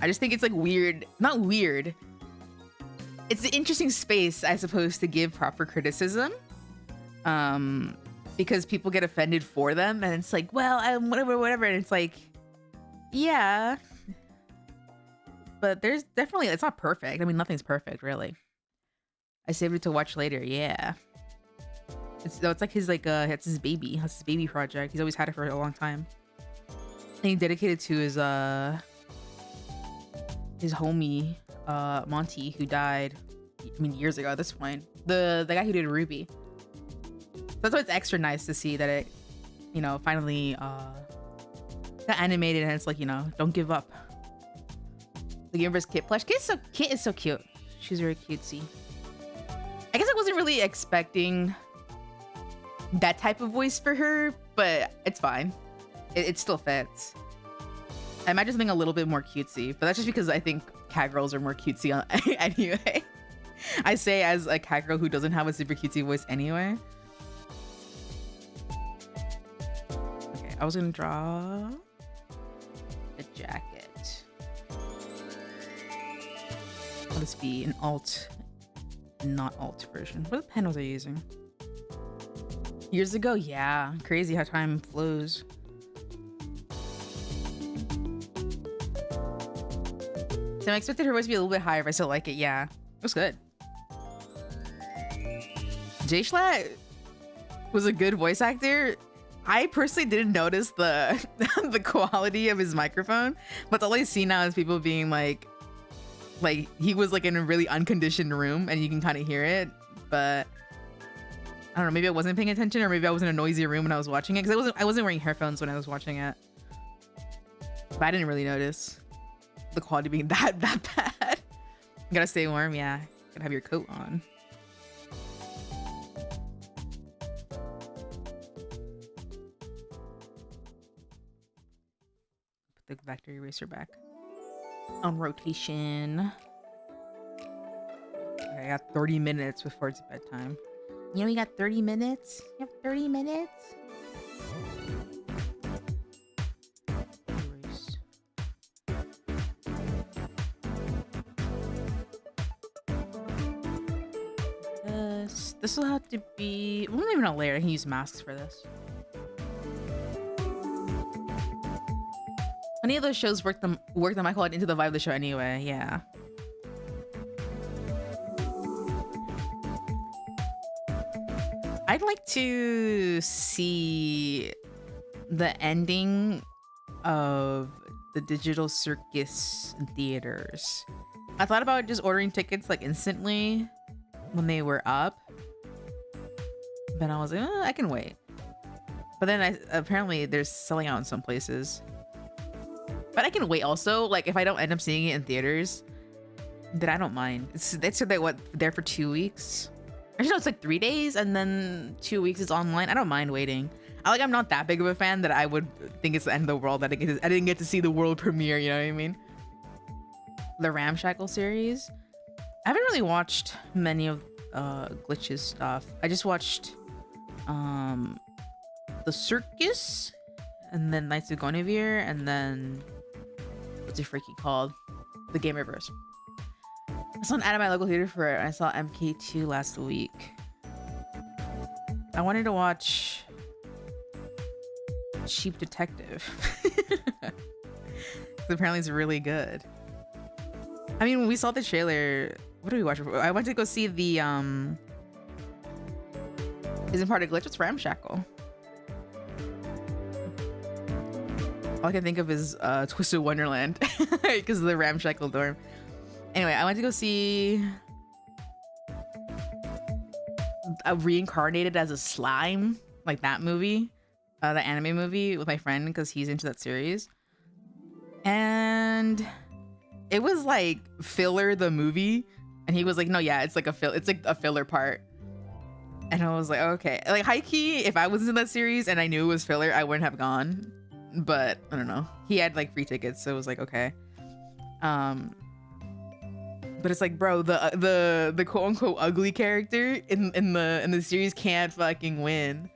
I just think it's like weird, not weird. It's an interesting space, I suppose, to give proper criticism. Because people get offended for them, and it's like, well, whatever. And it's like, yeah. But there's definitely, it's not perfect. I mean, nothing's perfect, really. I saved it to watch later, yeah. It's like his it's his baby. That's his baby project. He's always had it for a long time. And he dedicated to his homie Monty, who died, I mean, years ago at this point. The guy who did Ruby. So that's why it's extra nice to see that it, you know, finally got animated, and it's like, you know, don't give up. The Gamerverse Kit plush. Kit is so cute. She's very cutesy. I guess I wasn't really expecting that type of voice for her, but it's fine. It still fits. I imagine something a little bit more cutesy, but that's just because I think cat girls are more cutesy anyway. I say as a cat girl who doesn't have a super cutesy voice anyway. Okay, I was gonna draw a jacket. Will this be an alt, not alt version? What pen was I using? Years ago, yeah. Crazy how time flows. So I expected her voice to be a little bit higher, but I still like it. Yeah, it was good. Jay Schlatt was a good voice actor. I personally didn't notice the the quality of his microphone, but all I see now is people being like he was like in a really unconditioned room, and you can kind of hear it, but I don't know, maybe I wasn't paying attention, or maybe I was in a noisy room when I was watching it, because I wasn't wearing headphones when I was watching it. But I didn't really notice the quality being that bad. You gotta stay warm, yeah. Gotta have your coat on. Put the vector eraser back on rotation. Okay, I got 30 minutes before it's bedtime. You know, you got 30 minutes? You have 30 minutes? This will have to be... Well, not even a layer. I can use masks for this. Any of those shows work them I call it into the vibe of the show anyway. Yeah. I'd like to see the ending of the Digital Circus in theaters. I thought about just ordering tickets like instantly when they were up, but I was like, I can wait. But then apparently they're selling out in some places. But I can wait also. Like if I don't end up seeing it in theaters, then I don't mind. It's there for 2 weeks. Actually, no, it's like 3 days and then 2 weeks is online. I don't mind waiting. I'm not that big of a fan that I would think it's the end of the world that I didn't get to see the world premiere. You know what I mean? The Ramshackle series. I haven't really watched many of Glitch's stuff. I just watched the Circus, and then Knights of Guinevere, and then what's it freaky called? The Game Reverse. I saw an ad at my local theater for it. I saw MK2 last week. I wanted to watch Cheap Detective. Apparently it's really good. I mean, when we saw the trailer, what did we watch? I went to go see the isn't part of Glitch, it's Ramshackle. All I can think of is Twisted Wonderland because of the Ramshackle dorm. Anyway, I went to go see Reincarnated as a Slime, like that movie, the anime movie with my friend because he's into that series. And it was like filler the movie, and he was like, no, yeah, it's like a filler part. And I was like, okay, like high key, if I was in that series and I knew it was filler, I wouldn't have gone. But I don't know, he had like free tickets, so it was like, okay. But it's like, bro, the quote unquote ugly character in the series can't fucking win.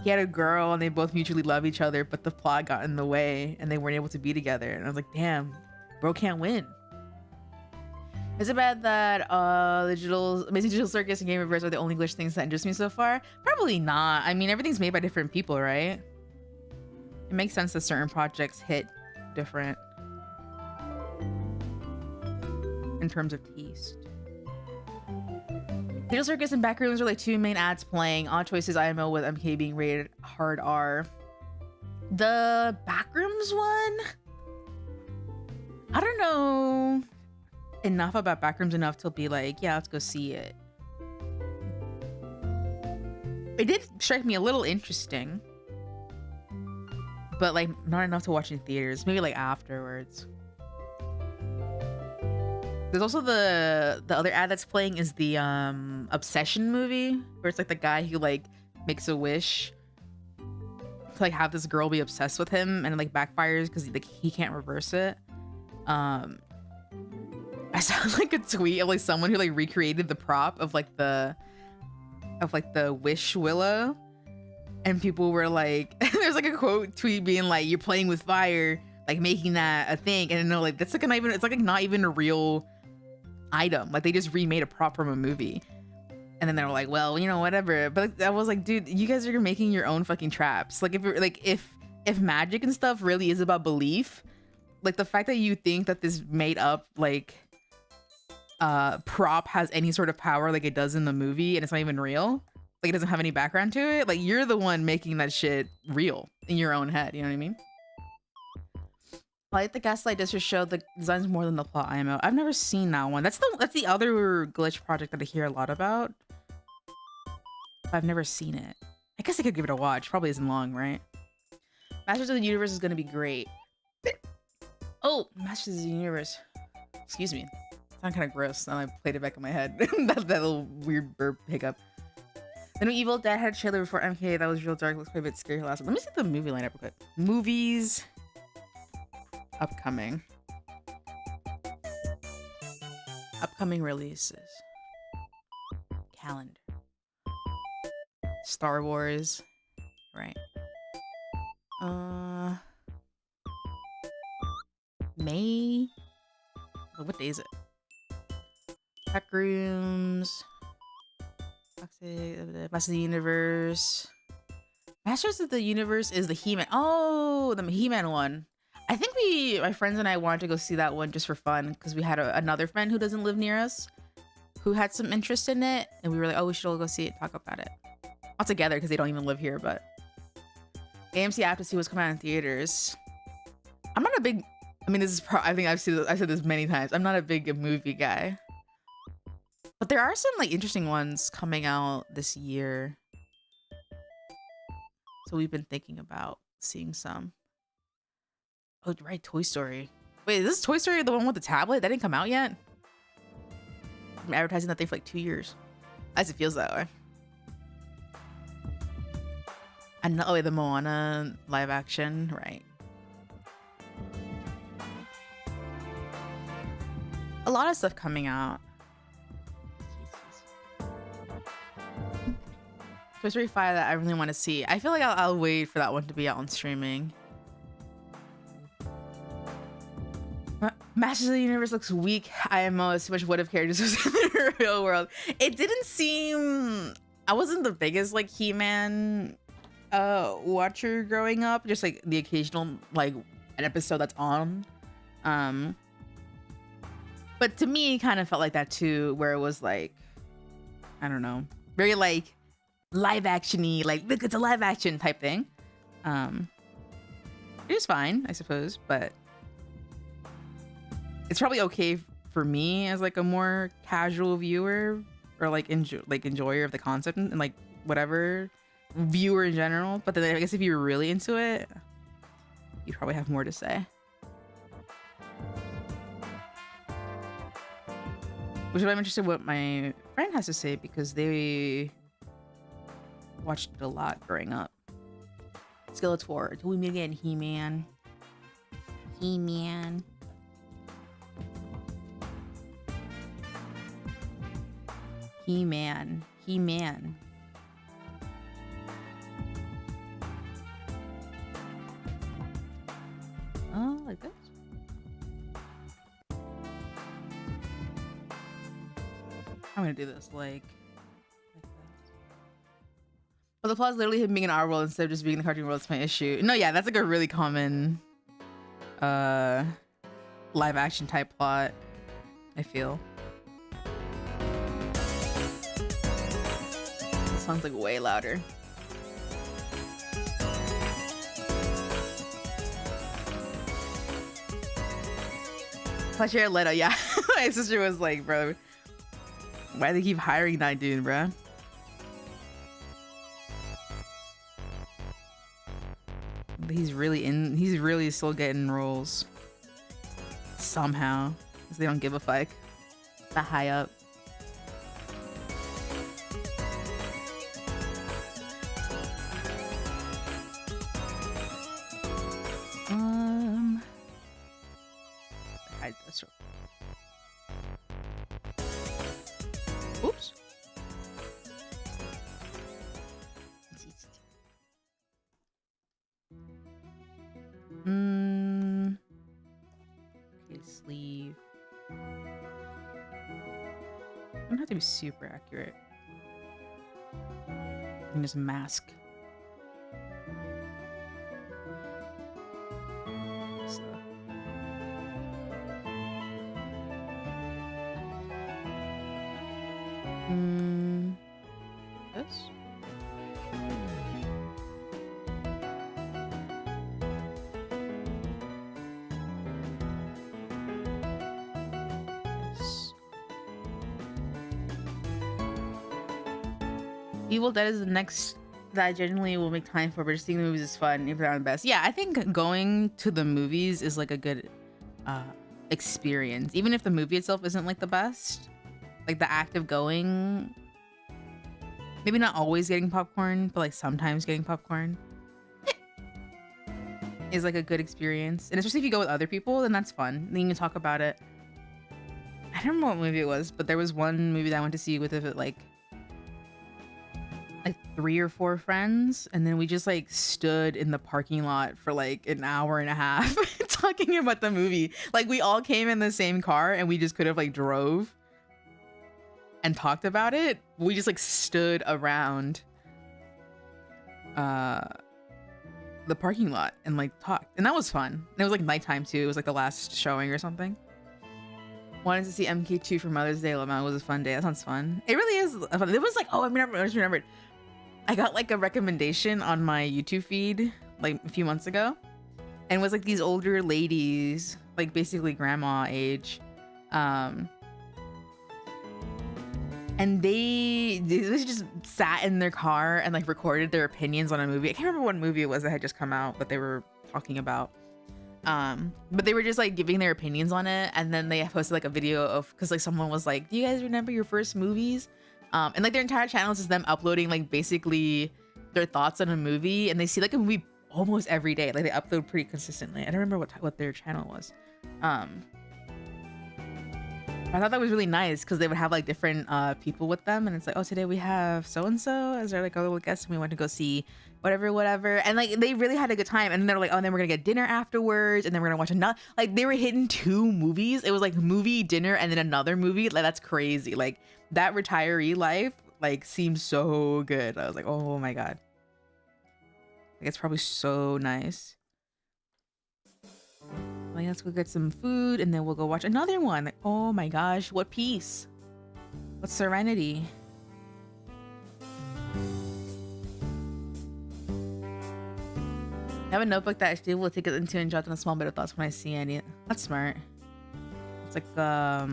He had a girl and they both mutually love each other, but the plot got in the way and they weren't able to be together. And I was like, damn, bro can't win. Is it bad that Amazing Digital Circus and Game Reverse are the only glitch things that interest me so far? Probably not. I mean, everything's made by different people, right? It makes sense that certain projects hit different in terms of taste. Digital Circus and Backrooms are like two main ads playing. Odd choices IMO with MK being rated hard R. The Backrooms one? I don't know enough about Backrooms enough to be like, yeah, let's go see it. It did strike me a little interesting, but like not enough to watch in theaters. Maybe like afterwards. There's also the other ad that's playing is the Obsession movie, where it's like the guy who like makes a wish to like have this girl be obsessed with him, and it like backfires because like he can't reverse it. I saw like a tweet of like someone who like recreated the prop of like the wish willow, and people were like, there's like a quote tweet being like, "You're playing with fire, like making that a thing," and no, like that's like not even, it's like not even a real item. Like they just remade a prop from a movie, and then they were like, well, you know, whatever. But I was like, dude, you guys are making your own fucking traps. Like if magic and stuff really is about belief, like the fact that you think that this made up like prop has any sort of power like it does in the movie and it's not even real, like it doesn't have any background to it, like you're the one making that shit real in your own head, you know what I mean? I like the Gaslight District show, the designs more than the plot IMO. I've never seen that one. That's the other glitch project that I hear a lot about. I've never seen it. I guess I could give it a watch. Probably isn't long, right? Masters of the Universe is gonna be great. Oh, Masters of the Universe. Excuse me. Sound kind of gross. Now I played it back in my head. that little weird burp hiccup. The new Evil Dead had a trailer before MK. That was real dark. Looks quite a bit scary last one. Let me see the movie lineup real quick. Movies upcoming. Upcoming releases. Calendar. Star Wars. Right. May. What day is it? Backrooms. Masters of the Universe. Masters of the Universe is the He-Man. Oh, the He-Man one. I think my friends and I wanted to go see that one just for fun because we had another friend who doesn't live near us who had some interest in it, and we were like, oh, we should all go see it, talk about it. Not together because they don't even live here, but AMC I have to see what's coming out in theaters. I'm not a big. I mean, this is. I think I've said this many times. I'm not a big movie guy, but there are some like interesting ones coming out this year. So we've been thinking about seeing some. Oh, right, Toy Story. Wait, is this Toy Story the one with the tablet? That didn't come out yet? I'm advertising that thing for like 2 years. As it feels that way. And oh, wait, the Moana live action, right? A lot of stuff coming out. Toy Story 5 that I really want to see. I feel like I'll wait for that one to be out on streaming. Masters of the Universe looks weak. IMO is too much what if characters was in the real world. It didn't seem. I wasn't the biggest like He-Man watcher growing up. Just like the occasional like an episode that's on. But to me, it kind of felt like that too, where it was like, I don't know, very like live action-y, like look, it's a live action type thing. It was fine, I suppose, but it's probably okay for me as like a more casual viewer or like enjoyer of the concept and like whatever viewer in general. But then I guess if you were really into it, you'd probably have more to say. Which I'm interested in what my friend has to say because they watched it a lot growing up. Skeletor, till we meet again, He-Man. He-Man. He-Man. He-Man. Oh, like this? I'm gonna do this like this. But the plot is literally him being in our world instead of just being in the cartoon world. That's my issue. No, yeah, that's like a really common live action type plot, I feel. This sounds like way louder. Plus you're Leto, yeah. My sister was like, bro, why do they keep hiring that dude, bro? He's really still getting roles. Somehow. Because they don't give a fuck. That high up. Hide this. Oops. Okay, sleeve. I don't have to be super accurate. I can just mask. So. This? Evil Dead is the next that I genuinely will make time for, but just seeing the movies is fun if they're not the best. Yeah, I think going to the movies is like a good experience, even if the movie itself isn't like the best. Like the act of going, maybe not always getting popcorn, but like sometimes getting popcorn is like a good experience. And especially if you go with other people, then that's fun. Then you can talk about it. I don't know what movie it was, but there was one movie that I went to see with it like 3 or 4 friends, and then we just like stood in the parking lot for like an hour and a half talking about the movie. Like we all came in the same car and we just could have like drove and talked about it. We just like stood around the parking lot and like talked, and that was fun. And it was like nighttime too. It was like the last showing or something. Wanted to see MK2 for Mother's Day. It was a fun day. That sounds fun. It really is fun. It was like, oh, I just remembered. I got like a recommendation on my YouTube feed like a few months ago, and it was like these older ladies, like basically grandma age, um, and they just sat in their car and like recorded their opinions on a movie. I can't remember what movie it was that had just come out, but they were talking about. But they were just like giving their opinions on it, and then they posted like a video of, because like someone was like, "Do you guys remember your first movies?" And like their entire channel is just them uploading like basically their thoughts on a movie, and they see like a movie almost every day. Like they upload pretty consistently. I don't remember what their channel was. I thought that was really nice because they would have like different people with them, and it's like, oh, today we have so and so as our like our little guest, and we went to go see whatever, and like they really had a good time. And then they're like, oh, and then we're gonna get dinner afterwards, and then we're gonna watch another. Like they were hitting 2 movies. It was like movie, dinner, and then another movie. Like that's crazy. Like that retiree life like seems so good. I was like, oh my god, like it's probably so nice. Like, let's go get some food and then we'll go watch another one. Like, oh my gosh, what peace? What serenity? I have a notebook that I actually will take it into and jot down a small bit of thoughts when I see any. That's smart. It's like a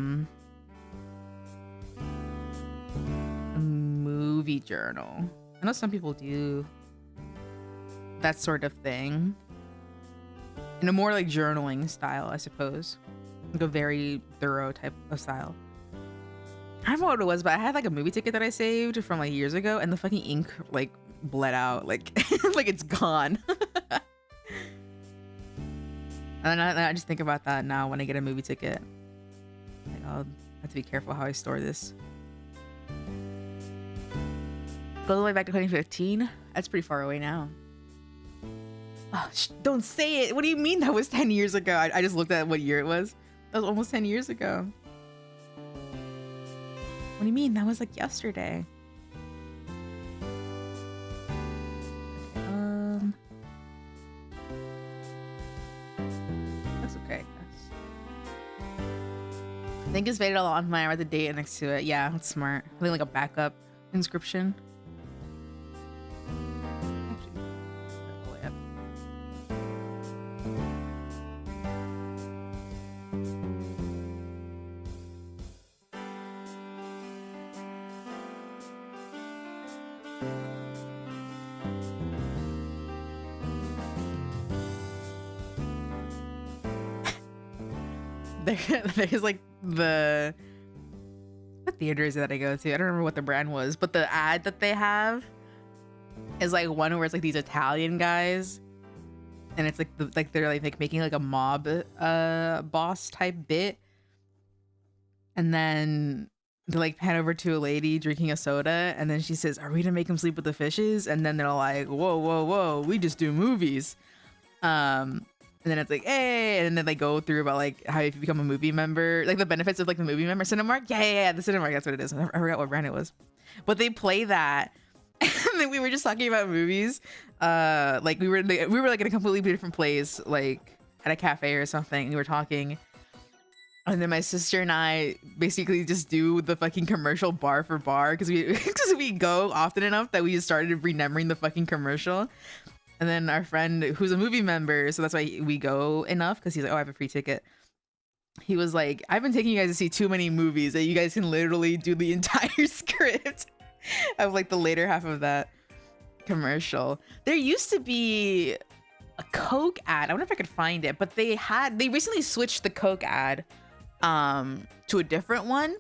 movie journal. I know some people do that sort of thing. In a more like journaling style, I suppose. Like a very thorough type of style. I don't know what it was, but I had like a movie ticket that I saved from like years ago, and the fucking ink like bled out, like like it's gone. And I just think about that now when I get a movie ticket. Like, I'll have to be careful how I store this. Go all the way back to 2015. That's pretty far away now. Oh, don't say it. What do you mean that was 10 years ago? I just looked at what year it was. That was almost 10 years ago. What do you mean? That was like yesterday. That's okay, I guess. I think it's faded on mine. I write the date next to it. Yeah, that's smart. I think like a backup inscription. There's like the theaters that I go to. I don't remember what the brand was, but the ad that they have is like one where it's like these Italian guys, and it's like they're like making like a mob boss type bit, and then they like pan over to a lady drinking a soda, and then she says, "Are we gonna make him sleep with the fishes?" And then they're like, "Whoa, we just do movies." And then it's like, hey, and then they go through about like how if you become a movie member, like the benefits of like the movie member. Cinemark, yeah, the Cinemark, that's what it is. I forgot what brand it was, but they play that. And then we were just talking about movies. Like we were like in a completely different place, like at a cafe or something. We were talking, and then my sister and I basically just do the fucking commercial bar for bar because we go often enough that we just started remembering the fucking commercial. And then our friend who's a movie member, so that's why we go enough, because he's like, oh, I have a free ticket. He was like, I've been taking you guys to see too many movies that you guys can literally do the entire script of like the later half of that commercial. There used to be a Coke ad. I wonder if I could find it, but they recently switched the Coke ad to a different one.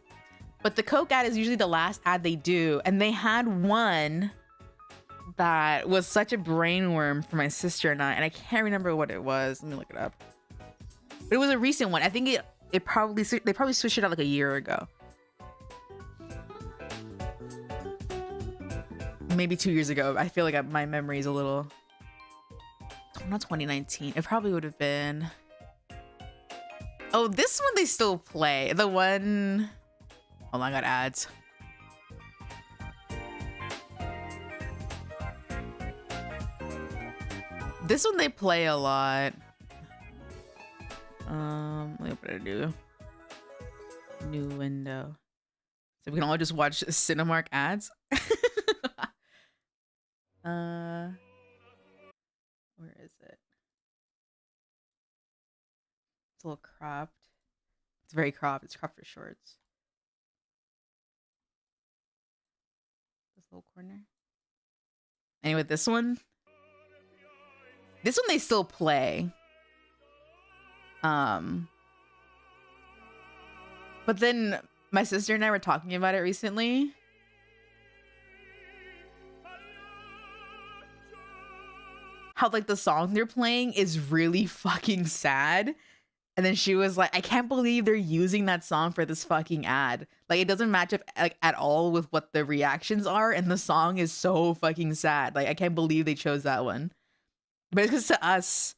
But the Coke ad is usually the last ad they do, and they had one that was such a brainworm for my sister and I can't remember what it was. Let me look it up. But it was a recent one. I think they probably switched it out like a year ago. Maybe 2 years ago. I feel like my memory is a little... Not 2019. It probably would have been... Oh, this one they still play. The one... Oh my god, ads. This one they play a lot. Let me open a new window. So we can all just watch Cinemark ads. Uh, where is it? It's a little cropped. It's very cropped. It's cropped for shorts. This little corner. Anyway, this one they still play. But then my sister and I were talking about it recently. How like the song they're playing is really fucking sad. And then she was like, I can't believe they're using that song for this fucking ad. Like it doesn't match up like at all with what the reactions are, and the song is so fucking sad. Like I can't believe they chose that one. But it's because to us,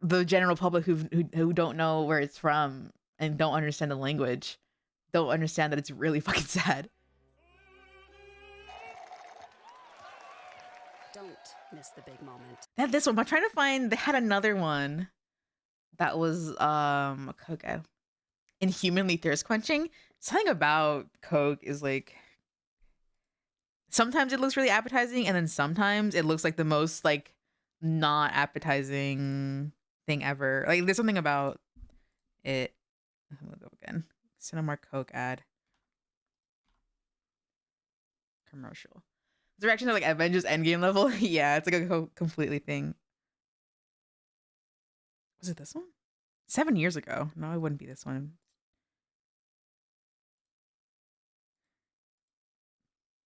the general public who don't know where it's from and don't understand the language, don't understand that it's really fucking sad. Don't miss the big moment. They had this one. I'm trying to find. They had another one that was a Coke ad. Inhumanly thirst quenching. Something about Coke is like sometimes it looks really appetizing, and then sometimes it looks like the most like not appetizing thing ever. Like there's something about it. I'm gonna go again. Cinemark Coke ad. Commercial. The reactions are like Avengers Endgame level. Yeah, it's like a completely thing. Was it this one? 7 years ago. No, it wouldn't be this one.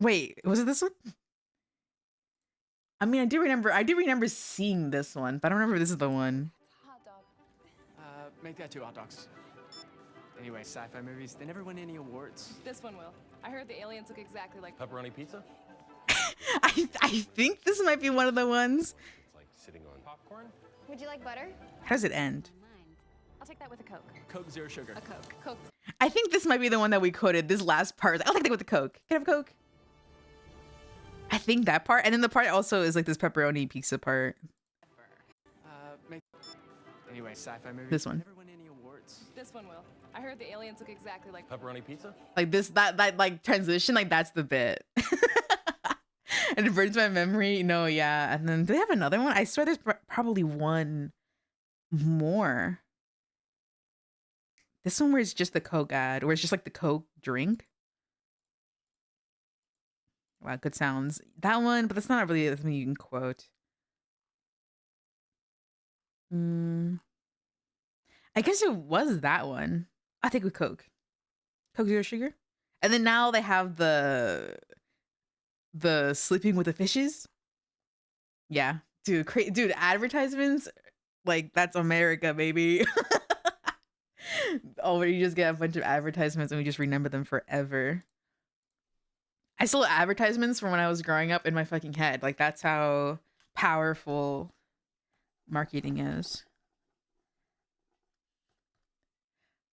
Wait, was it this one? I mean, I do remember seeing this one, but I don't remember if this is the one. Hot dog. Make that 2 hot dogs. Anyway, sci-fi movies, they never win any awards. This one will. I heard the aliens look exactly like Pepperoni pizza? I think this might be one of the ones. It's like sitting on Popcorn? Would you like butter? How does it end? I'll take that with a Coke. Coke Zero Sugar. A Coke. Coke. I think this might be the one that we quoted. This last part. I'll take that with the Coke. Can I have a Coke? I think that part. And then the part also is like this pepperoni pizza part. Make... Anyway, sci-fi movies, This one. they never win any awards. This one will. I heard the aliens look exactly like pepperoni pizza? Like this, that like transition, like that's the bit. And it burns my memory. No, yeah. And then do they have another one? I swear there's probably one more. This one where it's just the Coke ad, where it's just like the Coke drink. Wow, good sounds. That one, but that's not really something you can quote. I guess it was that one. I think with Coke. Coke Zero Sugar. And then now they have the sleeping with the fishes. Yeah. Dude, dude, advertisements, like that's America, baby. Oh, where you just get a bunch of advertisements and we just remember them forever. I still have advertisements from when I was growing up in my fucking head. Like that's how powerful marketing is.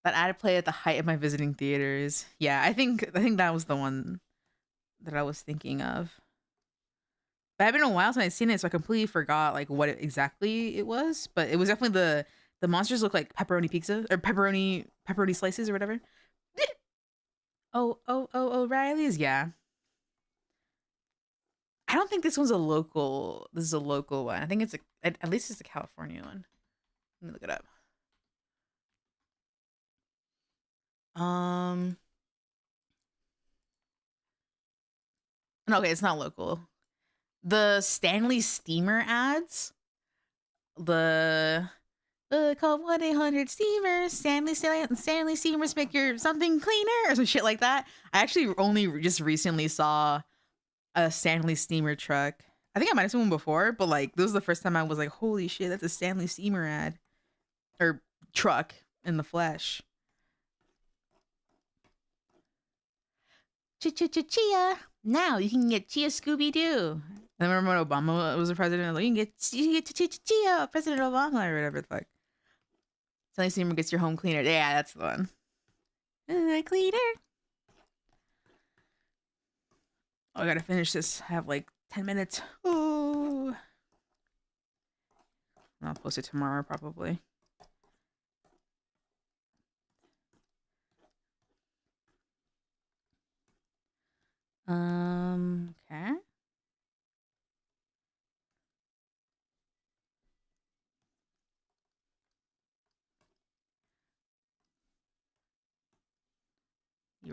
That ad play at the height of my visiting theaters. Yeah, I think that was the one that I was thinking of. But it's been a while since I've seen it, so I completely forgot like what exactly it was. But it was definitely the monsters look like pepperoni pizza or pepperoni slices or whatever. Oh, O'Reilly's, yeah. I don't think this one's a local. This is a local one. I think it's at least it's a California one. Let me look it up. No, okay, it's not local. The Stanley Steamer ads. Call 1-800-STEAMER. Stanley Steamers make your something cleaner or some shit like that. I actually only just recently saw a Stanley Steamer truck. I think I might have seen one before, but like this was the first time I was like, holy shit, that's a Stanley Steamer ad or truck in the flesh. Chia. Now you can get Chia Scooby-Doo. I remember when Obama was the president, like, you can get Chia, President Obama, or whatever the fuck. Stanley Steamer gets your home cleaner. Yeah, that's the one. Cleaner. Oh, I gotta finish this. I have like 10 minutes. Ooh. I'll post it tomorrow, probably. Okay.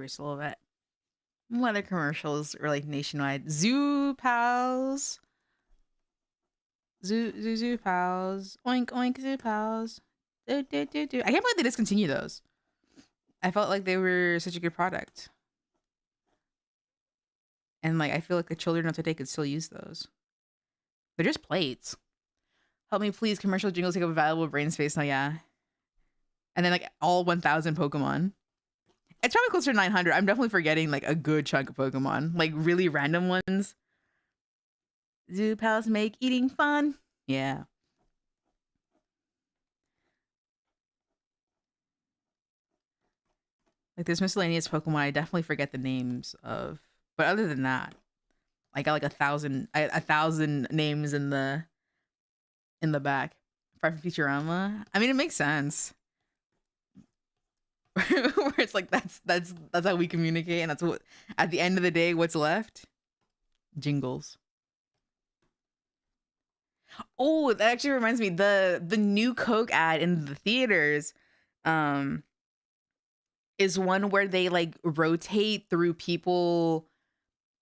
viewers a little bit. What other commercials are like nationwide? Zoo Pals. Zoo Pals. Oink oink Zoo Pals. Do, do, do, do. I can't believe they discontinue those. I felt like they were such a good product. And like I feel like the children of today could still use those. They're just plates. Help me please, commercial jingles take up valuable brain space now, yeah. And then like all 1,000 Pokemon. It's probably closer to 900. I'm definitely forgetting like a good chunk of Pokemon. Like really random ones. Zoo Pals make eating fun. Yeah. Like there's miscellaneous Pokemon I definitely forget the names of. But other than that, I got like 1,000 names in the back. Private Futurama. I mean, it makes sense. Where it's like that's how we communicate, and that's what at the end of the day, what's left? Jingles. Oh, that actually reminds me, the new Coke ad in the theaters, is one where they like rotate through people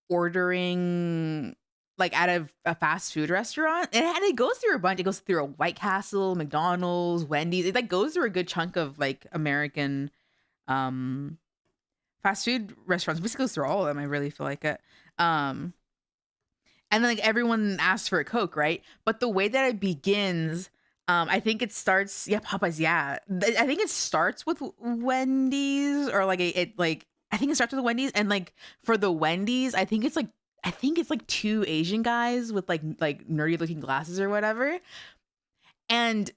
ordering like out of a fast food restaurant, and it goes through a bunch. It goes through a White Castle, McDonald's, Wendy's. It like goes through a good chunk of like American fast food restaurants. Basically goes through all of them. I really feel like it. And then like everyone asks for a Coke, right? But the way that it begins, I think it starts. Yeah, Popeyes. Yeah, I think it starts with Wendy's, or like it like I think it starts with Wendy's, and like for the Wendy's, I think it's like two Asian guys with like nerdy looking glasses or whatever. And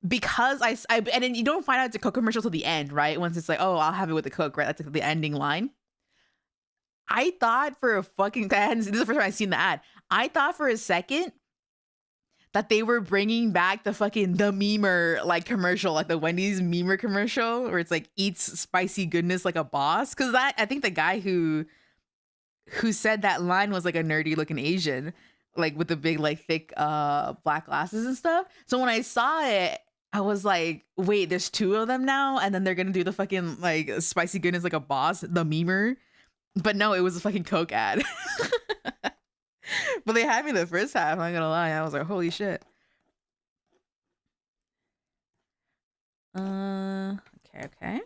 because I and then you don't find out it's a Coke commercial till the end, right? Once it's like, oh, I'll have it with the Coke, right? That's like the ending line. I thought for a fucking, this is the first time I've seen the ad. I thought for a second that they were bringing back the memer like commercial, like the Wendy's memer commercial where it's like eats spicy goodness like a boss. Cause I think the guy who said that line was like a nerdy looking Asian, like with the big like thick black glasses and stuff. So when I saw it, I was like, wait, there's two of them now, and then they're gonna do the fucking like spicy goodness like a boss, the memer. But no, it was a fucking Coke ad. But they had me the first half, I'm not gonna lie. I was like, holy shit. Okay.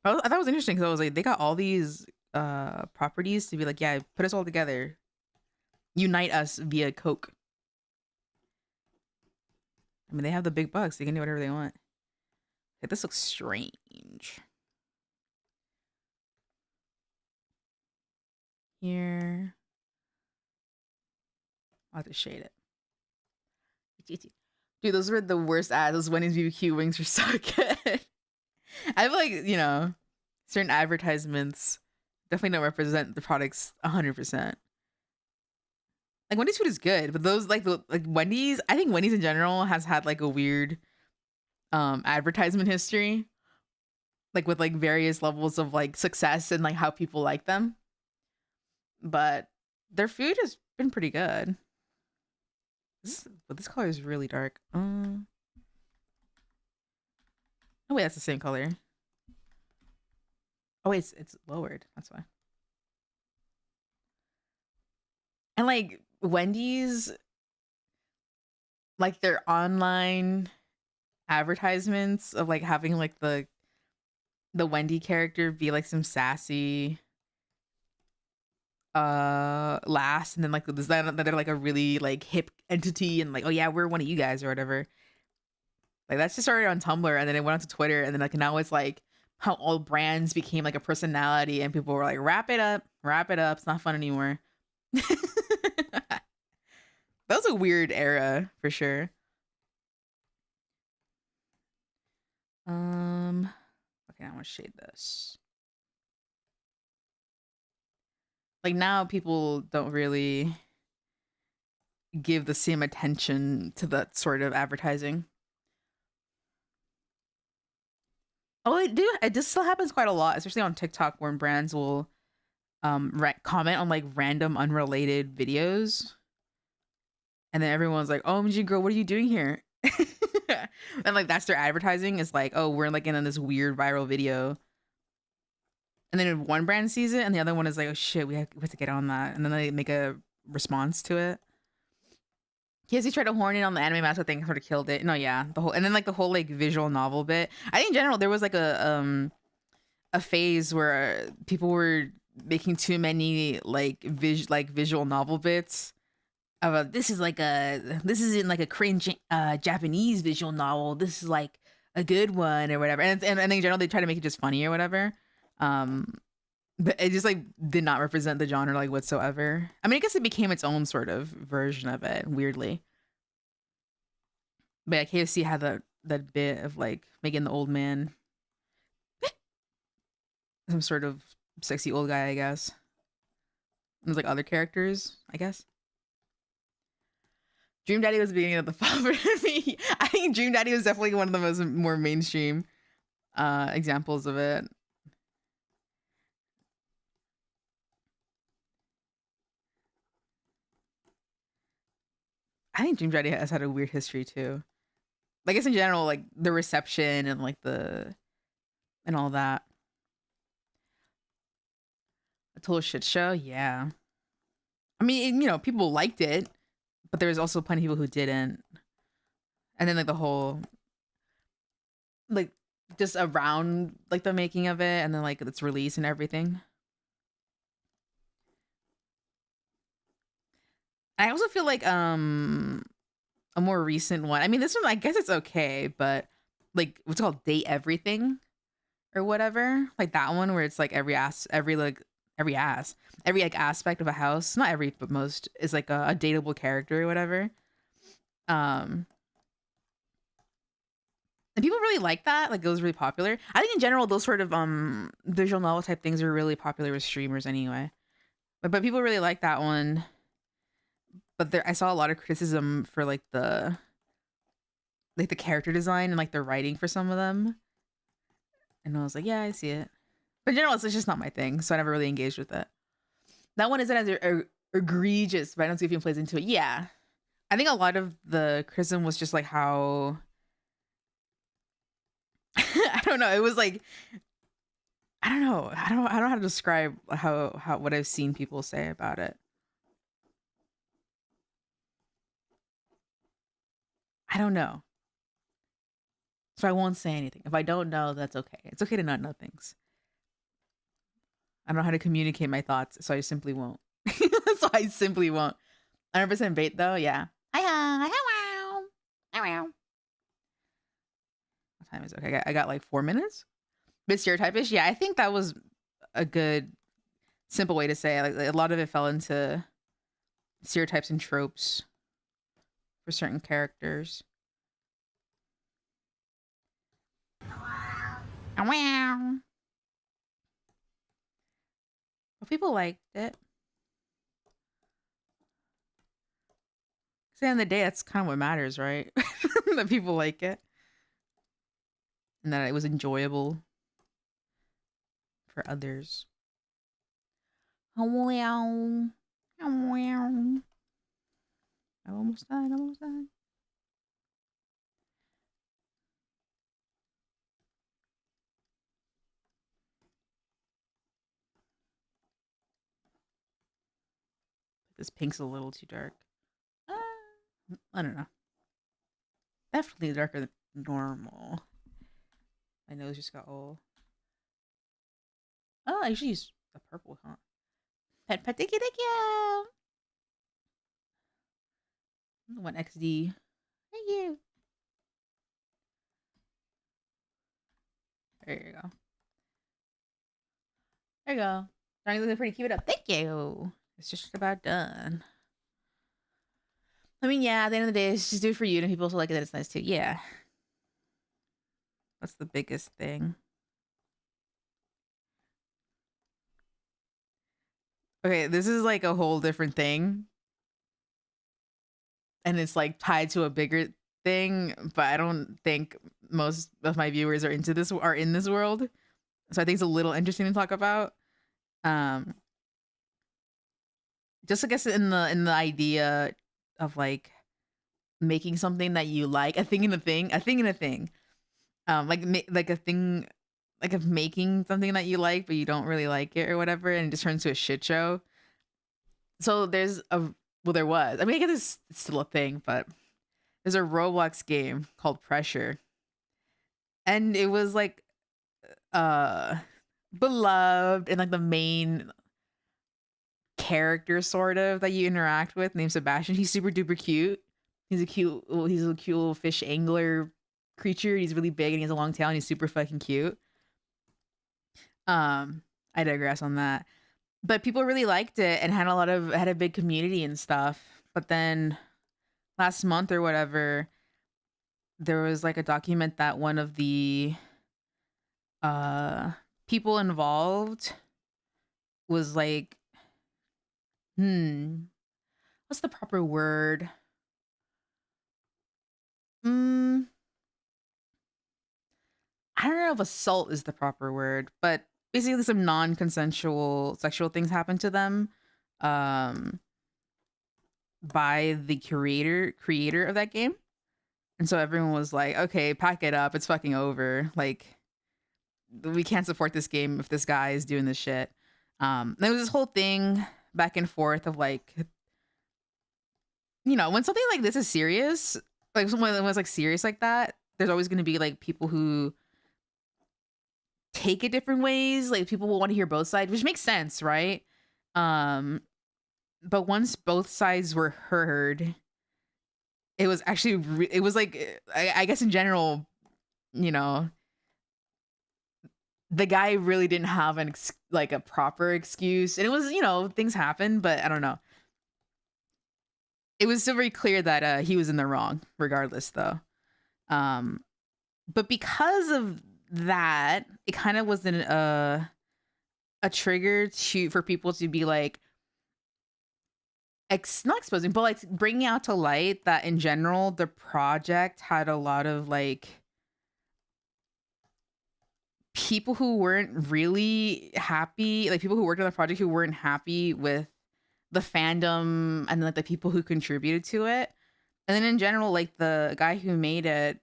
I thought it was interesting because I was like, they got all these properties to be like, yeah, put us all together. Unite us via Coke. I mean, they have the big bucks. They can do whatever they want. Okay, this looks strange. Here. I'll have to shade it. Dude, those were the worst ads. Those Wendy's BBQ wings were so good. I feel like, you know, certain advertisements definitely don't represent the products 100%. Like Wendy's food is good, but those like Wendy's, I think Wendy's in general has had like a weird advertisement history, like with like various levels of like success and like how people like them. But their food has been pretty good. But this color is really dark. Oh wait, that's the same color. Oh wait, it's lowered. That's why. And like Wendy's, like their online advertisements of like having like the Wendy character be like some sassy last, and then like this that they're like a really like hip entity, and like, oh yeah, we're one of you guys or whatever. Like that's just started on Tumblr, and then it went onto Twitter, and then like now it's like how all brands became like a personality, and people were like, wrap it up, it's not fun anymore. That was a weird era for sure. Okay, I want to shade this. Like now people don't really give the same attention to that sort of advertising. Oh, it just still happens quite a lot, especially on TikTok, where brands will comment on like random unrelated videos, and then everyone's like, "Oh, MG girl, what are you doing here?" And like that's their advertising is like, oh, we're like in this weird viral video. And then one brand sees it and the other one is like, oh shit, we have to get on that. And then they make a response to it. Yes, he tried to horn in on the anime master thing, sort of killed it. No, yeah. The whole and then like the whole like visual novel bit. I think in general there was like a phase where people were making too many like visual novel bits. This is in like a cringe Japanese visual novel. This is like a good one or whatever. And in general they try to make it just funny or whatever. But it just like did not represent the genre like whatsoever. I mean, I guess it became its own sort of version of it, weirdly. But yeah, KFC had that bit of like making the old man some sort of sexy old guy, I guess. There's like other characters, I guess. Dream Daddy was the beginning of the fall for me. I think Dream Daddy was definitely one of the more mainstream examples of it. I think Dream Daddy has had a weird history too. I guess in general, like the reception and like and all that. A total shit show, yeah. I mean, people liked it, but there was also plenty of people who didn't. And then like the whole, like just around like the making of it, and then like its release and everything. I also feel like a more recent one. I mean, this one I guess it's okay, but like what's it called Date Everything or whatever, like that one where it's like every like aspect of a house, not every but most, is like a dateable character or whatever. And people really like that. Like it was really popular. I think in general those sort of visual novel type things are really popular with streamers anyway. But people really like that one. But I saw a lot of criticism for like the character design and like the writing for some of them. And I was like, yeah, I see it. But in general, it's just not my thing, so I never really engaged with it. That one isn't as egregious, but I don't see if even plays into it. Yeah. I think a lot of the criticism was just like how I don't know. It was like I don't know. I don't know how to describe how what I've seen people say about it. I don't know. So I won't say anything. If I don't know, that's okay. It's okay to not know things. I don't know how to communicate my thoughts, so I simply won't. So I simply won't. 100% bait though, yeah. What time is it? Okay, I got like 4 minutes. Bit stereotypish, yeah. I think that was a good, simple way to say it. Like a lot of it fell into stereotypes and tropes for certain characters. Wow. But people liked it. 'Cause at the end of the day, that's kind of what matters, right? That people like it. And that it was enjoyable for others. Oh, wow. Oh, wow. I'm almost done. Almost done. This pink's a little too dark. I don't know. Definitely darker than normal. My nose just got old. Oh, I usually use the purple, huh? Pet pet thank you. One XD. Thank you. There you go. There you go. Starting looking pretty. Keep it up. Thank you. It's just about done. I mean, yeah, at the end of the day, it's just do it for you, and people also like it, that it's nice too. Yeah. That's the biggest thing. Okay, this is like a whole different thing. And it's like tied to a bigger thing, but I don't think most of my viewers are in this world. So I think it's a little interesting to talk about. Just I guess in the idea of like making something that you like, a thing in a thing, a thing in a thing. Like a thing, like of making something that you like, but you don't really like it or whatever, and it just turns to a shit show. So there was. I mean, I guess it's still a thing, but there's a Roblox game called Pressure, and it was like uh beloved and like the main character sort of that you interact with named Sebastian. He's super duper cute. He's a cute little fish angler creature. He's really big and he has a long tail and he's super fucking cute. I digress on that. But people really liked it and had a big community and stuff. But then last month or whatever, there was like a document that one of the people involved was like, what's the proper word? I don't know if assault is the proper word, but basically some non-consensual sexual things happened to them um by the creator of that game. And so everyone was like, okay, pack it up, it's fucking over. Like, we can't support this game if this guy is doing this shit. There was this whole thing back and forth of like, when something like this is serious, like someone that was like serious like that, there's always going to be like people who take it different ways. Like people will want to hear both sides, which makes sense, right? But once both sides were heard, it was actually it was like I guess in general, the guy really didn't have like a proper excuse, and it was things happen, but I don't know. It was still very clear that he was in the wrong, regardless, though. But because of that, it kind of wasn't a trigger for people to be like, not exposing, but like bringing out to light that in general, the project had a lot of like people who weren't really happy, like people who worked on the project who weren't happy with the fandom and like the people who contributed to it. And then in general, like the guy who made it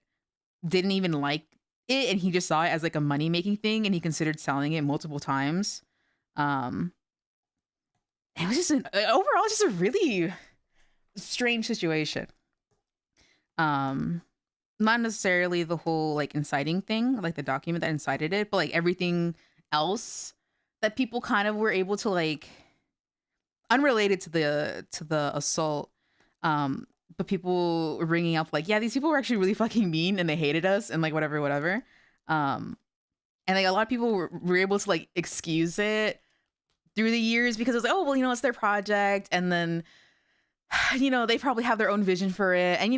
didn't even like it, and he just saw it as like a money making thing, and he considered selling it multiple times. It was just overall just a really strange situation. Not necessarily the whole like inciting thing, like the document that incited it, but like everything else that people kind of were able to like, unrelated to the assault, but people were bringing up like, yeah, these people were actually really fucking mean and they hated us and like whatever. And like a lot of people were able to like excuse it through the years because it was like, oh well, it's their project, and then they probably have their own vision for it, and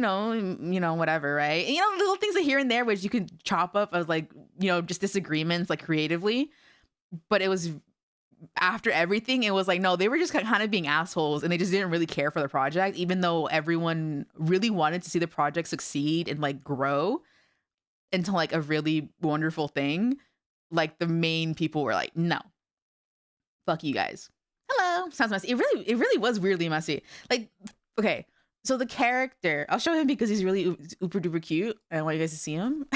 whatever, right? And, little things here and there which you could chop up as like just disagreements like creatively, but it was after everything, it was like, no, they were just kind of being assholes and they just didn't really care for the project, even though everyone really wanted to see the project succeed and like grow into like a really wonderful thing. Like the main people were like, no, fuck you guys. Hello. Sounds messy. It really was weirdly messy. Like, okay, so the character, I'll show him because he's really uber duper cute. I want you guys to see him.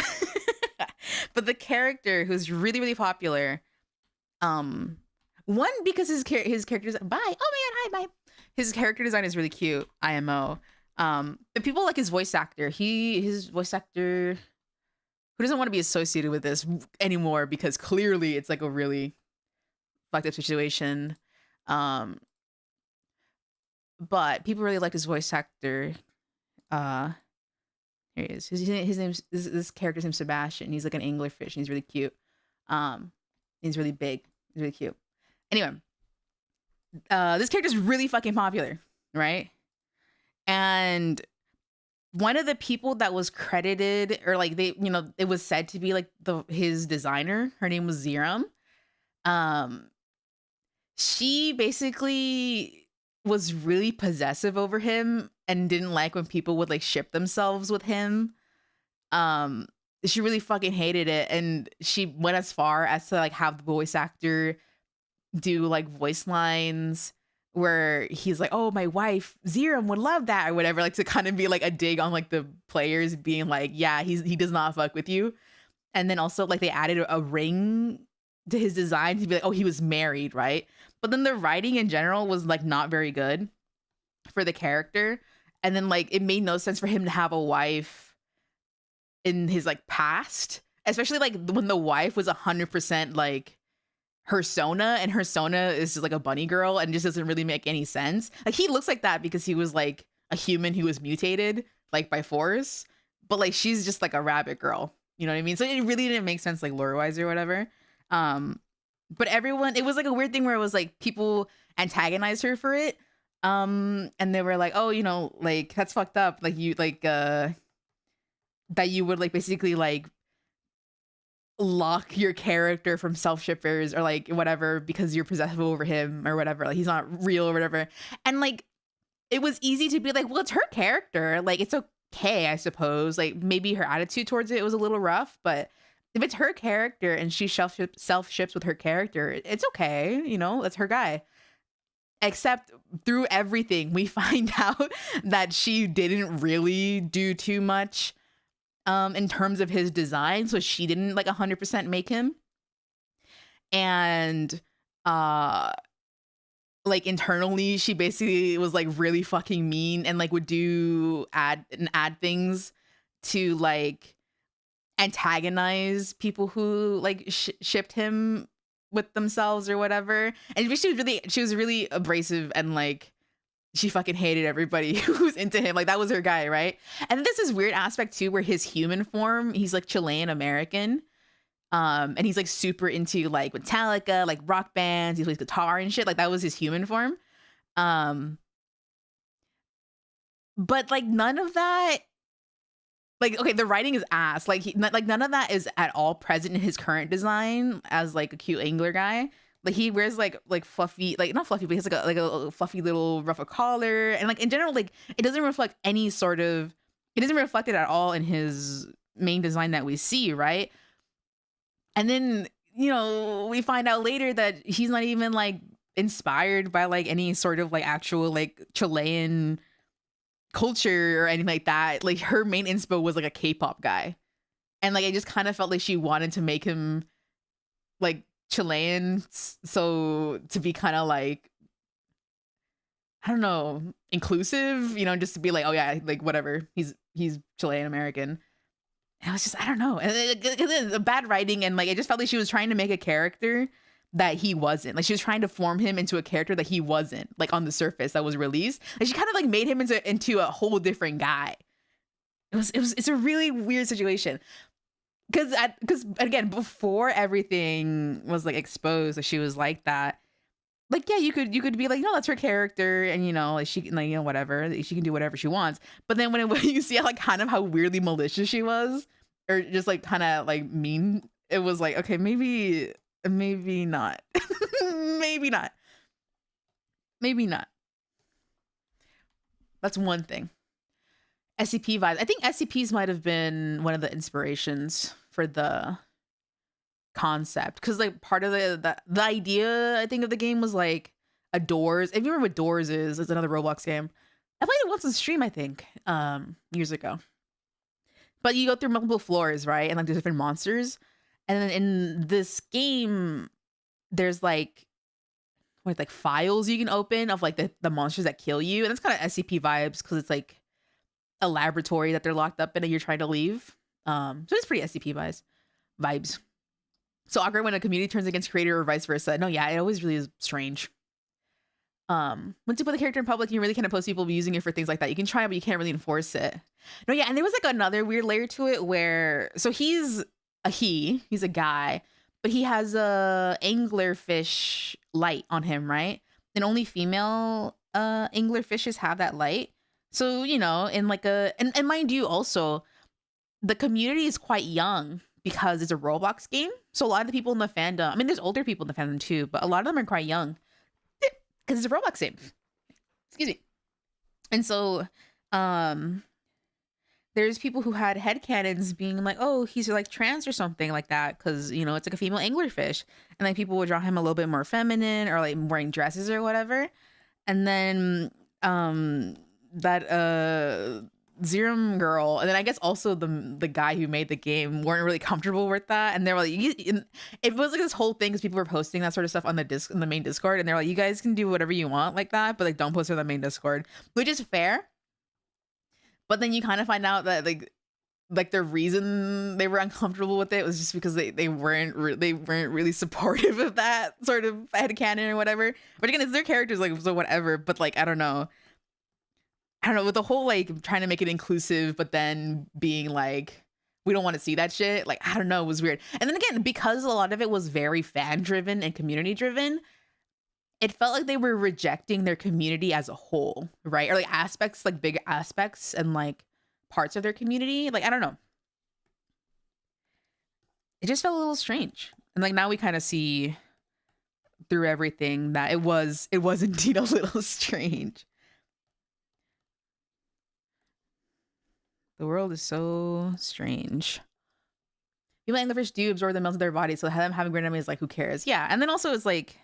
But the character who's really, really popular, one, because his character design, bye. Oh man, hi, bye. His character design is really cute. IMO. But people like his voice actor. His voice actor who doesn't want to be associated with this anymore because clearly it's like a really fucked up situation. But people really like his voice actor. Here he is. His name's this character's name's Sebastian. He's like an anglerfish and he's really cute. He's really big. He's really cute. Anyway, this character's really fucking popular, right? And one of the people that was credited, or like it was said to be like his designer, her name was Zerum. She basically was really possessive over him and didn't like when people would like ship themselves with him. She really fucking hated it, and she went as far as to like have the voice actor do like voice lines where he's like, oh, my wife Zerum would love that or whatever, like to kind of be like a dig on like the players being like, yeah, he does not fuck with you. And then also like they added a ring to his design to be like, oh, he was married, right? But then the writing in general was like not very good for the character. And then like it made no sense for him to have a wife in his like past, especially like when the wife was 100% like Persona, and Persona is just like a bunny girl and just doesn't really make any sense. Like he looks like that because he was like a human who was mutated like by force, but like she's just like a rabbit girl, you know what I mean? So it really didn't make sense like lore wise or whatever. But everyone, it was like a weird thing where it was like people antagonized her for it, and they were like, oh, you know, like that's fucked up, like you like that you would like basically like lock your character from self-shippers or like whatever because you're possessive over him or whatever, like he's not real or whatever. And like it was easy to be like, well, it's her character, like it's okay, I suppose, like maybe her attitude towards it was a little rough, but if it's her character and she self-ships with her character, it's okay, you know, that's her guy. Except through everything we find out that she didn't really do too much in terms of his design, so she didn't like 100% make him. And like internally she basically was like really fucking mean and like would do add things to like antagonize people who like shipped him with themselves or whatever. And she was really abrasive and like she fucking hated everybody who was into him. Like that was her guy, right? And this is weird aspect too, where his human form, he's like Chilean American. And he's like super into like Metallica, like rock bands, he plays guitar and shit. Like that was his human form. But like none of that, like, okay, the writing is ass. Like like none of that is at all present in his current design as like a cute angler guy. Like he wears like fluffy, like not fluffy, but he has like a fluffy little ruffle collar, and like in general, like it doesn't reflect any sort of, it doesn't reflect it at all in his main design that we see, right? And then, you know, we find out later that he's not even like inspired by like any sort of like actual like Chilean culture or anything like that. Like her main inspo was like a K-pop guy, and like I just kind of felt like she wanted to make him like Chilean, so to be kind of like, I don't know, inclusive, you know, just to be like, oh yeah, like whatever, he's Chilean American. And I was just, I don't know, and it's a bad writing, and like I just felt like she was trying to make a character that he wasn't. Like she was trying to form him into a character that he wasn't, like on the surface that was released. Like she kind of like made him into a whole different guy. It's a really weird situation. Because again, before everything was like exposed that she was like that, like yeah, you could be like, no, that's her character, and you know, like she can, like, you know, whatever, she can do whatever she wants. But then when you see like kind of how weirdly malicious she was, or just like kind of like mean, it was like, okay, maybe not, maybe not. That's one thing. SCP vibes. I think SCPs might have been one of the inspirations for the concept, because like part of the idea, I think, of the game was like a Doors. If you remember what Doors is, it's another Roblox game. I played it once on stream, I think, years ago. But you go through multiple floors, right? And like there's different monsters. And then in this game, there's like files you can open of like the monsters that kill you. And that's kind of SCP vibes, because it's like a laboratory that they're locked up in and you're trying to leave. So it's pretty SCP vibes. So awkward when a community turns against creator or vice versa. No, yeah, it always really is strange. Once you put the character in public, you really can't oppose people using it for things like that. You can try, but you can't really enforce it. No, yeah, and there was like another weird layer to it where, so he's a guy, but he has a anglerfish light on him, right? And only female anglerfishes have that light. So, you know, in like and mind you, also, the community is quite young because it's a Roblox game. So a lot of the people in the fandom, I mean, there's older people in the fandom too, but a lot of them are quite young because it's a Roblox game. Excuse me. And so there's people who had headcanons being like, oh, he's like trans or something like that, because, you know, it's like a female anglerfish. And like people would draw him a little bit more feminine or like wearing dresses or whatever. and then that Zerum girl, and then I guess also the guy who made the game weren't really comfortable with that, and they were like, it was like this whole thing because people were posting that sort of stuff on the main Discord, and they're like, you guys can do whatever you want like that, but like don't post it on the main Discord, which is fair. But then you kind of find out that like the reason they were uncomfortable with it was just because they weren't really supportive of that sort of headcanon or whatever. But again, it's their characters, like, so whatever. But like I don't know with the whole like trying to make it inclusive, but then being like we don't want to see that shit. Like I don't know, it was weird. And then again, because a lot of it was very fan driven and community driven, it felt like they were rejecting their community as a whole, right? Or like aspects, like big aspects and like parts of their community. Like I don't know, it just felt a little strange. And like now we kind of see through everything that it was indeed a little strange. The world is so strange. People like the first do absorb the melt of their body, so them having great enemies, like who cares? Yeah, and then also it's like,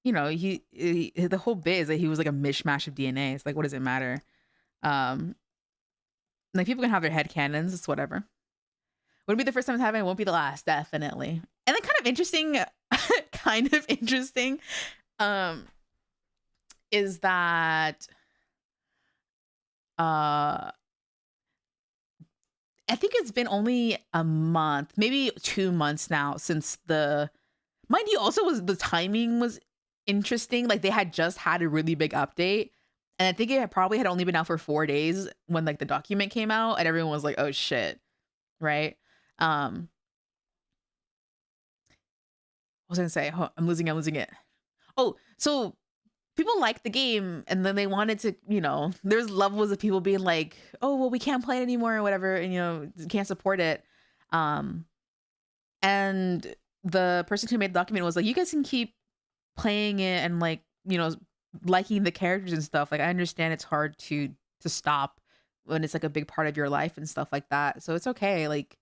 you know, he the whole bit is that he was like a mishmash of DNA. It's like, what does it matter? Like people can have their head canons. It's whatever. Wouldn't be the first time it's happening. It won't be the last, definitely. And then kind of interesting, is that I think it's been only a month, maybe 2 months now since mind you, also the timing was interesting. Like they had just had a really big update, and I think it probably had only been out for 4 days when like the document came out, and everyone was like, "Oh shit!" Right? What was I gonna say? Oh, I'm losing it. Oh, so people liked the game, and then they wanted to, you know, there's levels of people being like, "Oh, well, we can't play it anymore," or whatever, and you know, can't support it. And the person who made the document was like, "You guys can keep playing it and like, you know, liking the characters and stuff. Like, I understand it's hard to stop when it's like a big part of your life and stuff like that. So it's okay. Like,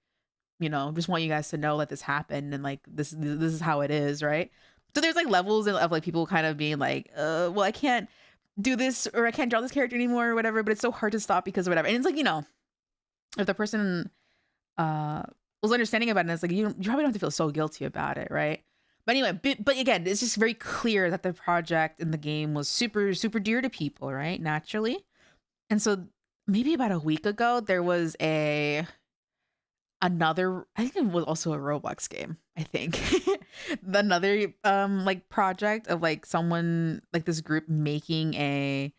you know, just want you guys to know that this happened and like this is how it is, right?" So there's like levels of like people kind of being like, well, I can't do this or I can't draw this character anymore or whatever, but it's so hard to stop because of whatever. And it's like, you know, if the person was understanding about it, it's like you probably don't have to feel so guilty about it, right? But anyway, but again, it's just very clear that the project in the game was super, super dear to people, right? Naturally. And so maybe about a week ago, there was another, I think it was also a Roblox game, I think. Another like project of like someone, like this group making a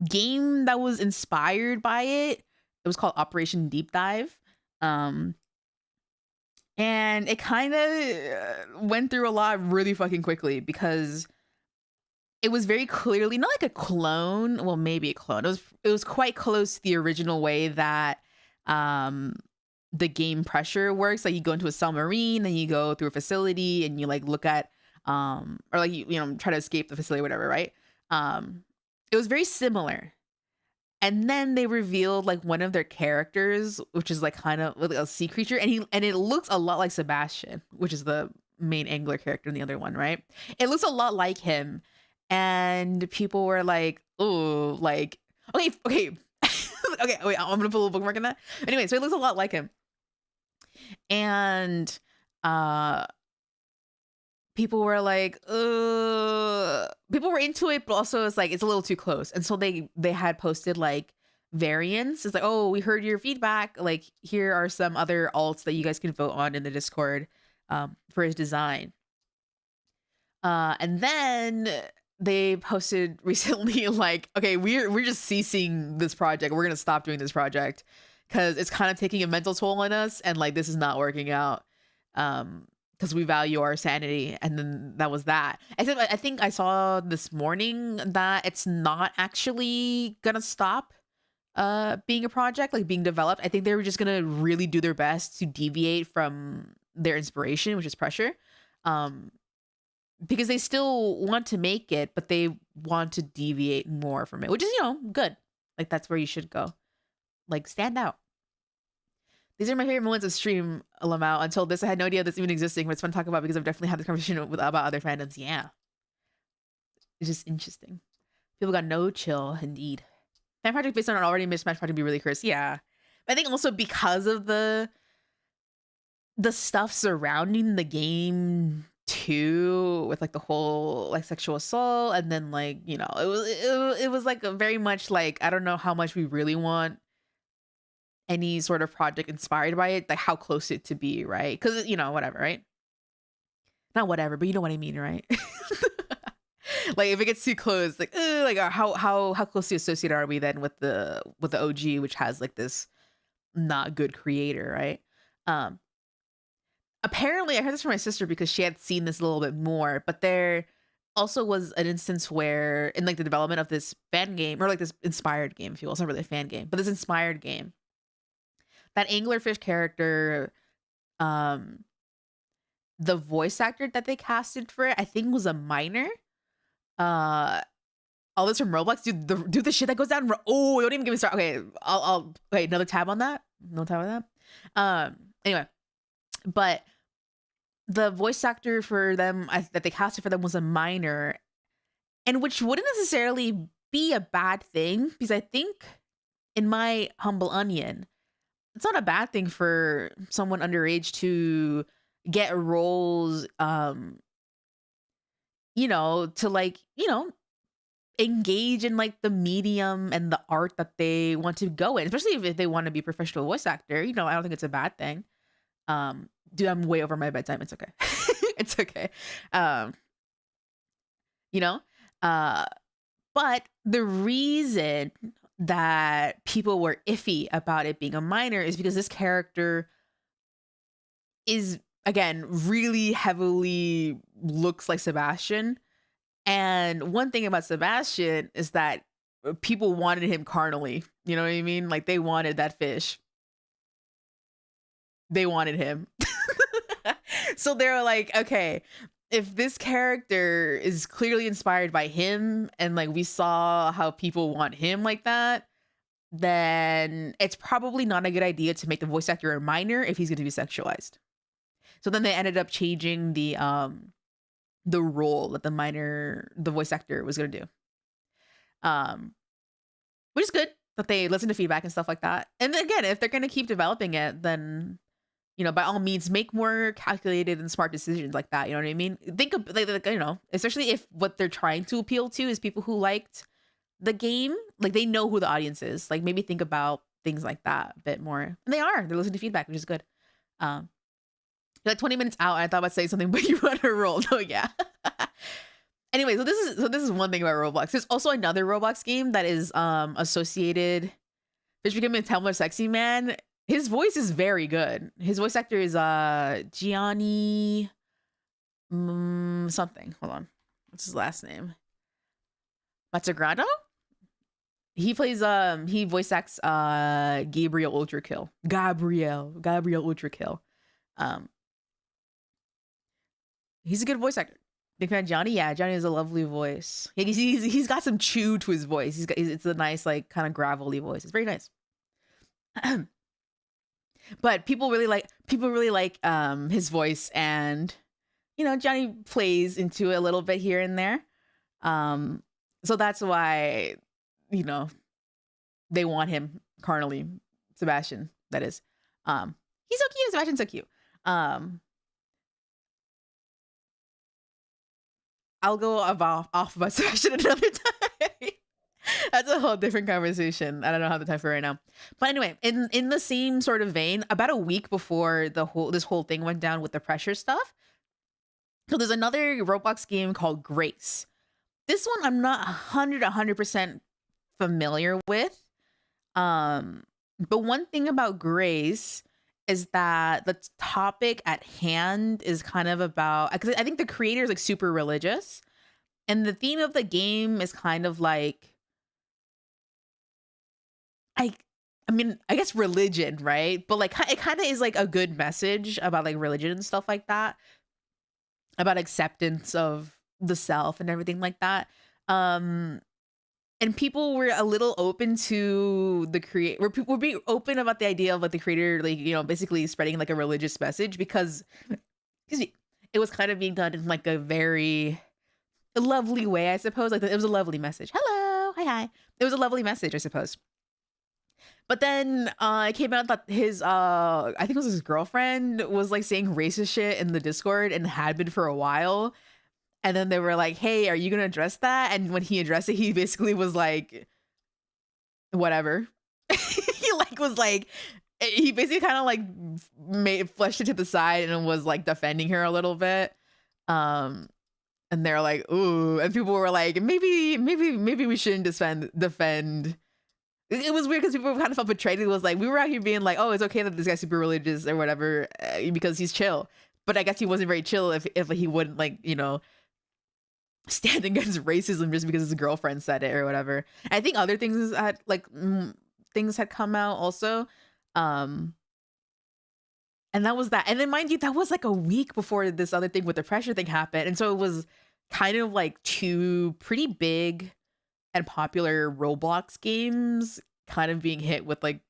game that was inspired by it. It was called Operation Deep Dive. And it kind of went through a lot really fucking quickly because it was very clearly not like a clone. Well, maybe a clone. It was quite close to the original way that the game Pressure works. Like you go into a submarine and you go through a facility and you like look at or like you know try to escape the facility or whatever, right? It was very similar. And then they revealed like one of their characters, which is like kind of like a sea creature, and it looks a lot like Sebastian, which is the main angler character in the other one, right? It looks a lot like him, and people were like, "Oh, like okay, okay, wait, I'm gonna put a little bookmark in that." Anyway, so it looks a lot like him, and people were like, people were into it, but also it's like it's a little too close. And so they had posted like variants. It's like, "Oh, we heard your feedback. Like, here are some other alts that you guys can vote on in the Discord for his design." And then they posted recently like, "Okay, we're just ceasing this project. We're gonna stop doing this project because it's kind of taking a mental toll on us, and like this is not working out. Because we value our sanity." And then that was that. Except I think I saw this morning that it's not actually gonna stop being a project, like being developed. I think they were just gonna really do their best to deviate from their inspiration, which is Pressure. Because they still want to make it, but they want to deviate more from it, which is, you know, good. Like that's where you should go. Like stand out. These are my favorite moments of stream, Lamau. Until this, I had no idea this even existing, but it's fun to talk about because I've definitely had this conversation about other fandoms. Yeah. It's just interesting. People got no chill, indeed. Fan project based on an already mismatched project be really cursed. Yeah. But I think also because of the stuff surrounding the game too, with like the whole like sexual assault, and then like, you know, it was like a very much like, I don't know how much we really want any sort of project inspired by it, like how close it to be, right? Because, you know, whatever, right? Not whatever, but you know what I mean, right? Like if it gets too close, like how closely associated are we then with the OG, which has like this not good creator, right? Apparently I heard this from my sister because she had seen this a little bit more, but there also was an instance where in like the development of this fan game, or like this inspired game, if you will, it's not really a fan game, but this inspired game, that anglerfish character, um the voice actor that they casted for it, I think was a minor. All this from Roblox, do the shit that goes down. Oh, don't even get me started. Okay, I'll wait, another tab on that. No tab on that. Anyway, but the voice actor for them that they casted for them was a minor, and which wouldn't necessarily be a bad thing, because I think, in my humble onion, it's not a bad thing for someone underage to get roles, you know, to like, you know, engage in like the medium and the art that they want to go in, especially if they want to be a professional voice actor. You know, I don't think it's a bad thing. Dude, I'm way over my bedtime. It's okay. It's okay. You know, but the reason that people were iffy about it being a minor is because this character is, again, really heavily looks like Sebastian. And one thing about Sebastian is that people wanted him carnally. You know what I mean? Like they wanted that fish. They wanted him. So they're like, okay, if this character is clearly inspired by him, and like we saw how people want him like that, then it's probably not a good idea to make the voice actor a minor if he's going to be sexualized. So then they ended up changing the role that the voice actor was going to do. Which is good that they listen to feedback and stuff like that. And then again, if they're going to keep developing it, then, you know, by all means, make more calculated and smart decisions like that. You know what I mean? Think of like, you know, especially if what they're trying to appeal to is people who liked the game, like they know who the audience is. Like maybe think about things like that a bit more. And they're listening to feedback, which is good. You're like 20 minutes out, and I thought about saying something, but you want to roll. Oh yeah. Anyway, so this is one thing about Roblox. There's also another Roblox game that is associated. Fish becoming a Tumblr sexy man. His voice is very good. His voice actor is Gianni something. Hold on. What's his last name? Matsugrado? He plays he voice acts Gabriel Ultrakill. Gabriel Ultrakill. He's a good voice actor. Big fan Johnny. Yeah, Johnny has a lovely voice. He's got some chew to his voice. It's a nice like kind of gravelly voice. It's very nice. But people really like his voice, and you know, Johnny plays into it a little bit here and there. So that's why, you know, they want him carnally. Sebastian, that is. He's so cute. Sebastian's so cute. I'll go off about Sebastian another time. That's a whole different conversation. I don't know how the time for right now. But anyway, in the same sort of vein, about a week before this whole thing went down with the pressure stuff, so there's another Roblox game called Grace. This one I'm not 100% familiar with. But one thing about Grace is that the topic at hand is kind of about, because I think the creator is like super religious, and the theme of the game is kind of like, I mean, I guess religion, right? But like it kind of is like a good message about like religion and stuff like that, about acceptance of the self and everything like that. And people were a little open to the creator. People were being open about the idea of like the creator, like, you know, basically spreading like a religious message, because, excuse me, it was kind of being done in like a very, it lovely way, I suppose. Like it was a lovely message. Hello, hi. It was a lovely message, I suppose. But then it came out that his I think it was his girlfriend was like saying racist shit in the Discord and had been for a while. And then they were like, "Hey, are you gonna address that?" And when he addressed it, he basically was like, "Whatever." He like was like, he basically kind of like fleshed it to the side and was like defending her a little bit. And they're like, "Ooh," and people were like, "Maybe we shouldn't defend." It was weird because people kind of felt betrayed. It was like we were out here being like, "Oh, it's okay that this guy's super religious or whatever because he's chill." But I guess he wasn't very chill if he wouldn't like stand against racism just because his girlfriend said it or whatever. I think other things had like things had come out also. And that was that. And then mind you, that was like a week before this other thing with the pressure thing happened. And so it was kind of like two pretty big and popular Roblox games kind of being hit with like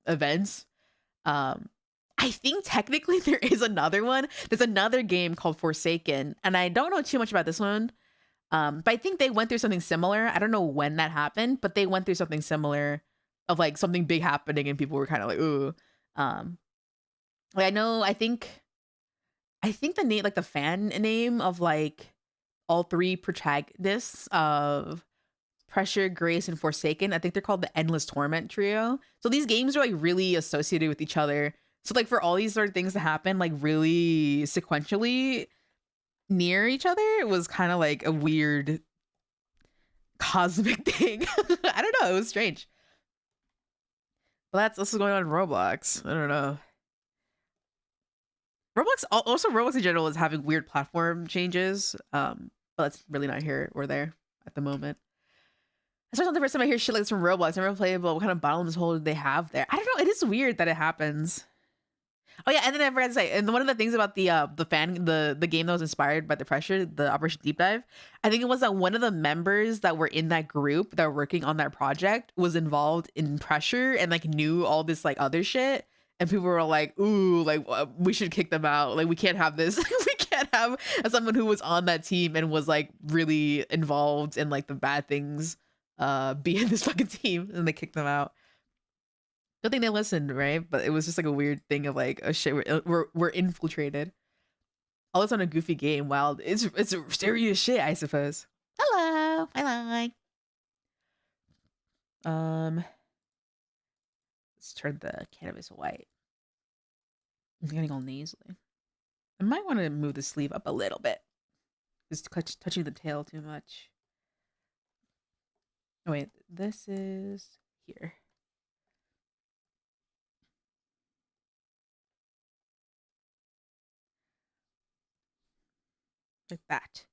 events. I think technically there is another one. There's another game called Forsaken, and I don't know too much about this one. But I think they went through something similar. I don't know when that happened, but they went through something similar of like something big happening and people were kind of like, ooh. Like I think the name, like the fan name of like all three protagonists of Pressure, Grace, and Forsaken, I think they're called the Endless Torment Trio. So these games are like really associated with each other. So like for all these sort of things to happen like really sequentially near each other, it was kind of like a weird cosmic thing. I don't know. It was strange. But that's going on in Roblox. I don't know. Roblox in general is having weird platform changes. But that's really not here or there at the moment. Especially not the first time I hear shit like this from Roblox. I never played, but what kind of bottomless hole do they have there? I don't know. It is weird that it happens. Oh yeah, and then I forgot to say, and one of the things about the game that was inspired by the pressure, the Operation Deep Dive, I think it was that one of the members that were in that group that were working on that project was involved in pressure and like knew all this like other shit, and people were like, "Ooh, like we should kick them out. Like we can't have this. We can't have someone who was on that team and was like really involved in like the bad things be in this fucking team," and they kicked them out. Good thing they listened, right? But it was just like a weird thing of like, oh shit, we're infiltrated. All this on a goofy game. Wow, it's serious shit, I suppose. Hello, hi. Let's turn the canvas white. I'm getting all nasally. I might want to move the sleeve up a little bit. Just touching the tail too much. Oh wait, this is here. Like that.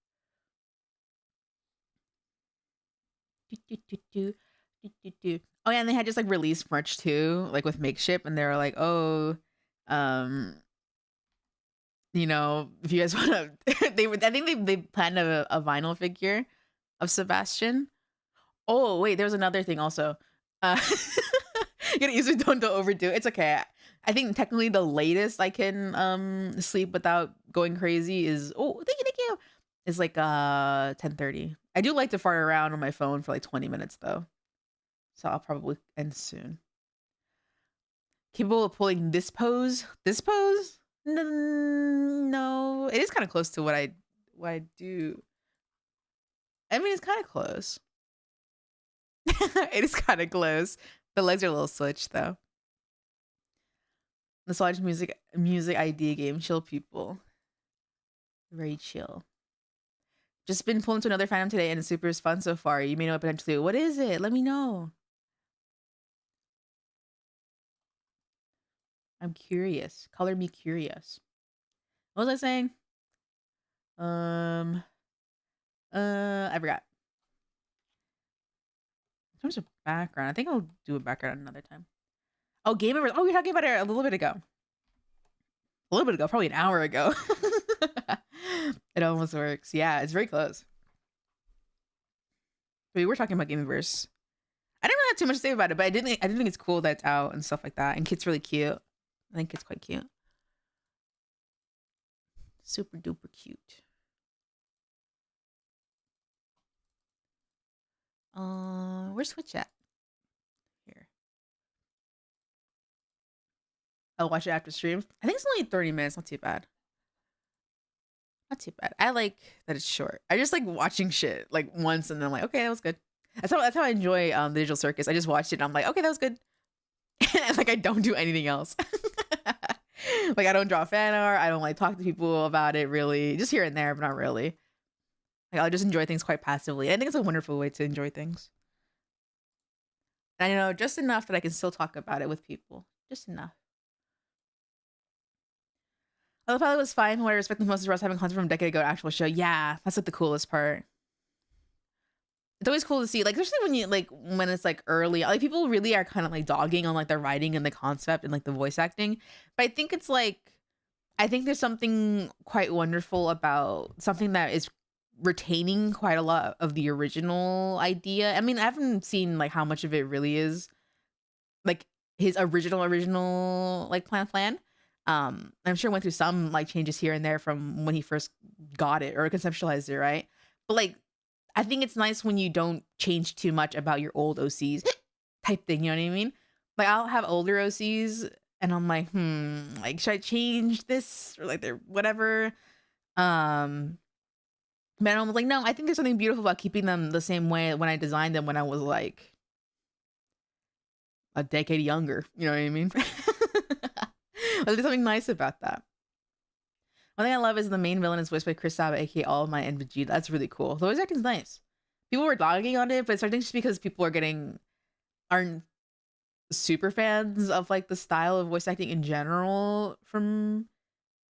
Oh yeah, and they had just like released merch too, like with Makeshift, and they were like, "Oh, if you guys want to," I think they planned a vinyl figure of Sebastian. Oh wait, there was another thing also. You gotta usually don't overdo it. It's okay. I think technically the latest I can sleep without going crazy is thank you. Is like 10:30. I do like to fart around on my phone for like 20 minutes though. So I'll probably end soon. Capable of pulling this pose? This pose? No. It is kind of close to what I do. I mean, it's kind of close. It is kind of close. The legs are a little switched though. The Solid music idea game. Chill people. Very chill. Just been pulled into another fandom today and it's super fun so far. You may know it potentially. What is it? Let me know. I'm curious. Color me curious. What was I saying? I forgot. In terms of background, I think I'll do a background another time. Oh, Game Over. Oh, we were talking about it a little bit ago. Probably an hour ago. It almost works. Yeah, it's very close. We were talking about Gameverse. I didn't really have too much to say about it, but I didn't think it's cool that it's out and stuff like that. And Kit's really cute. I think it's quite cute. Super duper cute. Where's Switch at? Here. I'll watch it after stream. I think it's only 30 minutes. Not too bad. Not too bad. I like that it's short. I just like watching shit like once and then I'm like, okay, that was good. That's how I enjoy the Digital Circus. I just watched it and I'm like, okay, that was good. And like I don't do anything else. Like I don't draw fan art. I don't like talk to people about it really. Just here and there, but not really. Like I'll just enjoy things quite passively. I think it's a wonderful way to enjoy things. And I know just enough that I can still talk about it with people. Just enough. I thought it was fine. What I respect the most is Ross having content from a decade ago, actual show. Yeah, that's like the coolest part. It's always cool to see, like, especially when you like when it's like early, like people really are kind of like dogging on like the writing and the concept and like the voice acting. But I think it's like, I think there's something quite wonderful about something that is retaining quite a lot of the original idea. I mean, I haven't seen like how much of it really is like his original like plan. I'm sure went through some like changes here and there from when he first got it or conceptualized it, right? But like I think it's nice when you don't change too much about your old OCs type thing, you know what I mean? Like I'll have older OCs and I'm like, like should I change this or like they're whatever? Man, I was like, no, I think there's something beautiful about keeping them the same way when I designed them when I was like a decade younger. You know what I mean? There's something nice about that. One thing I love is the main villain is voiced by Chris Sabat, aka All Might and Vegeta. That's really cool. The voice acting's nice. People were dogging on it, but it's I think just because people aren't super fans of like the style of voice acting in general from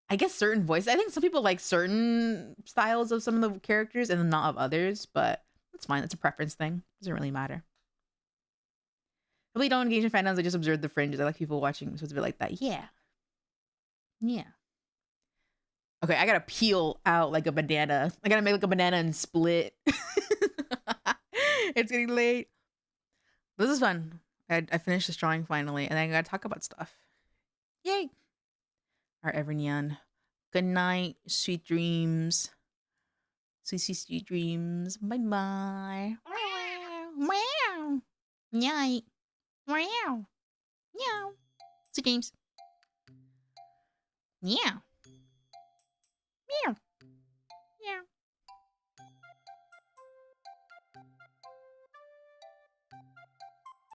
I guess certain voices. I think some people like certain styles of some of the characters and not of others, but that's fine. That's a preference thing. Doesn't really matter. I really don't engage in fandoms. I just observe the fringes. I like people watching, so it's a bit like that. Yeah. Yeah. Okay, I gotta peel out like a banana. I gotta make like a banana and split. It's getting late. This is fun. I finished this drawing finally, and I gotta talk about stuff. Yay! All right, everyone. Good night, sweet dreams. Sweet dreams. Bye bye. Meow. Night. Meow. Meow. Sweet dreams. Yeah. Meow.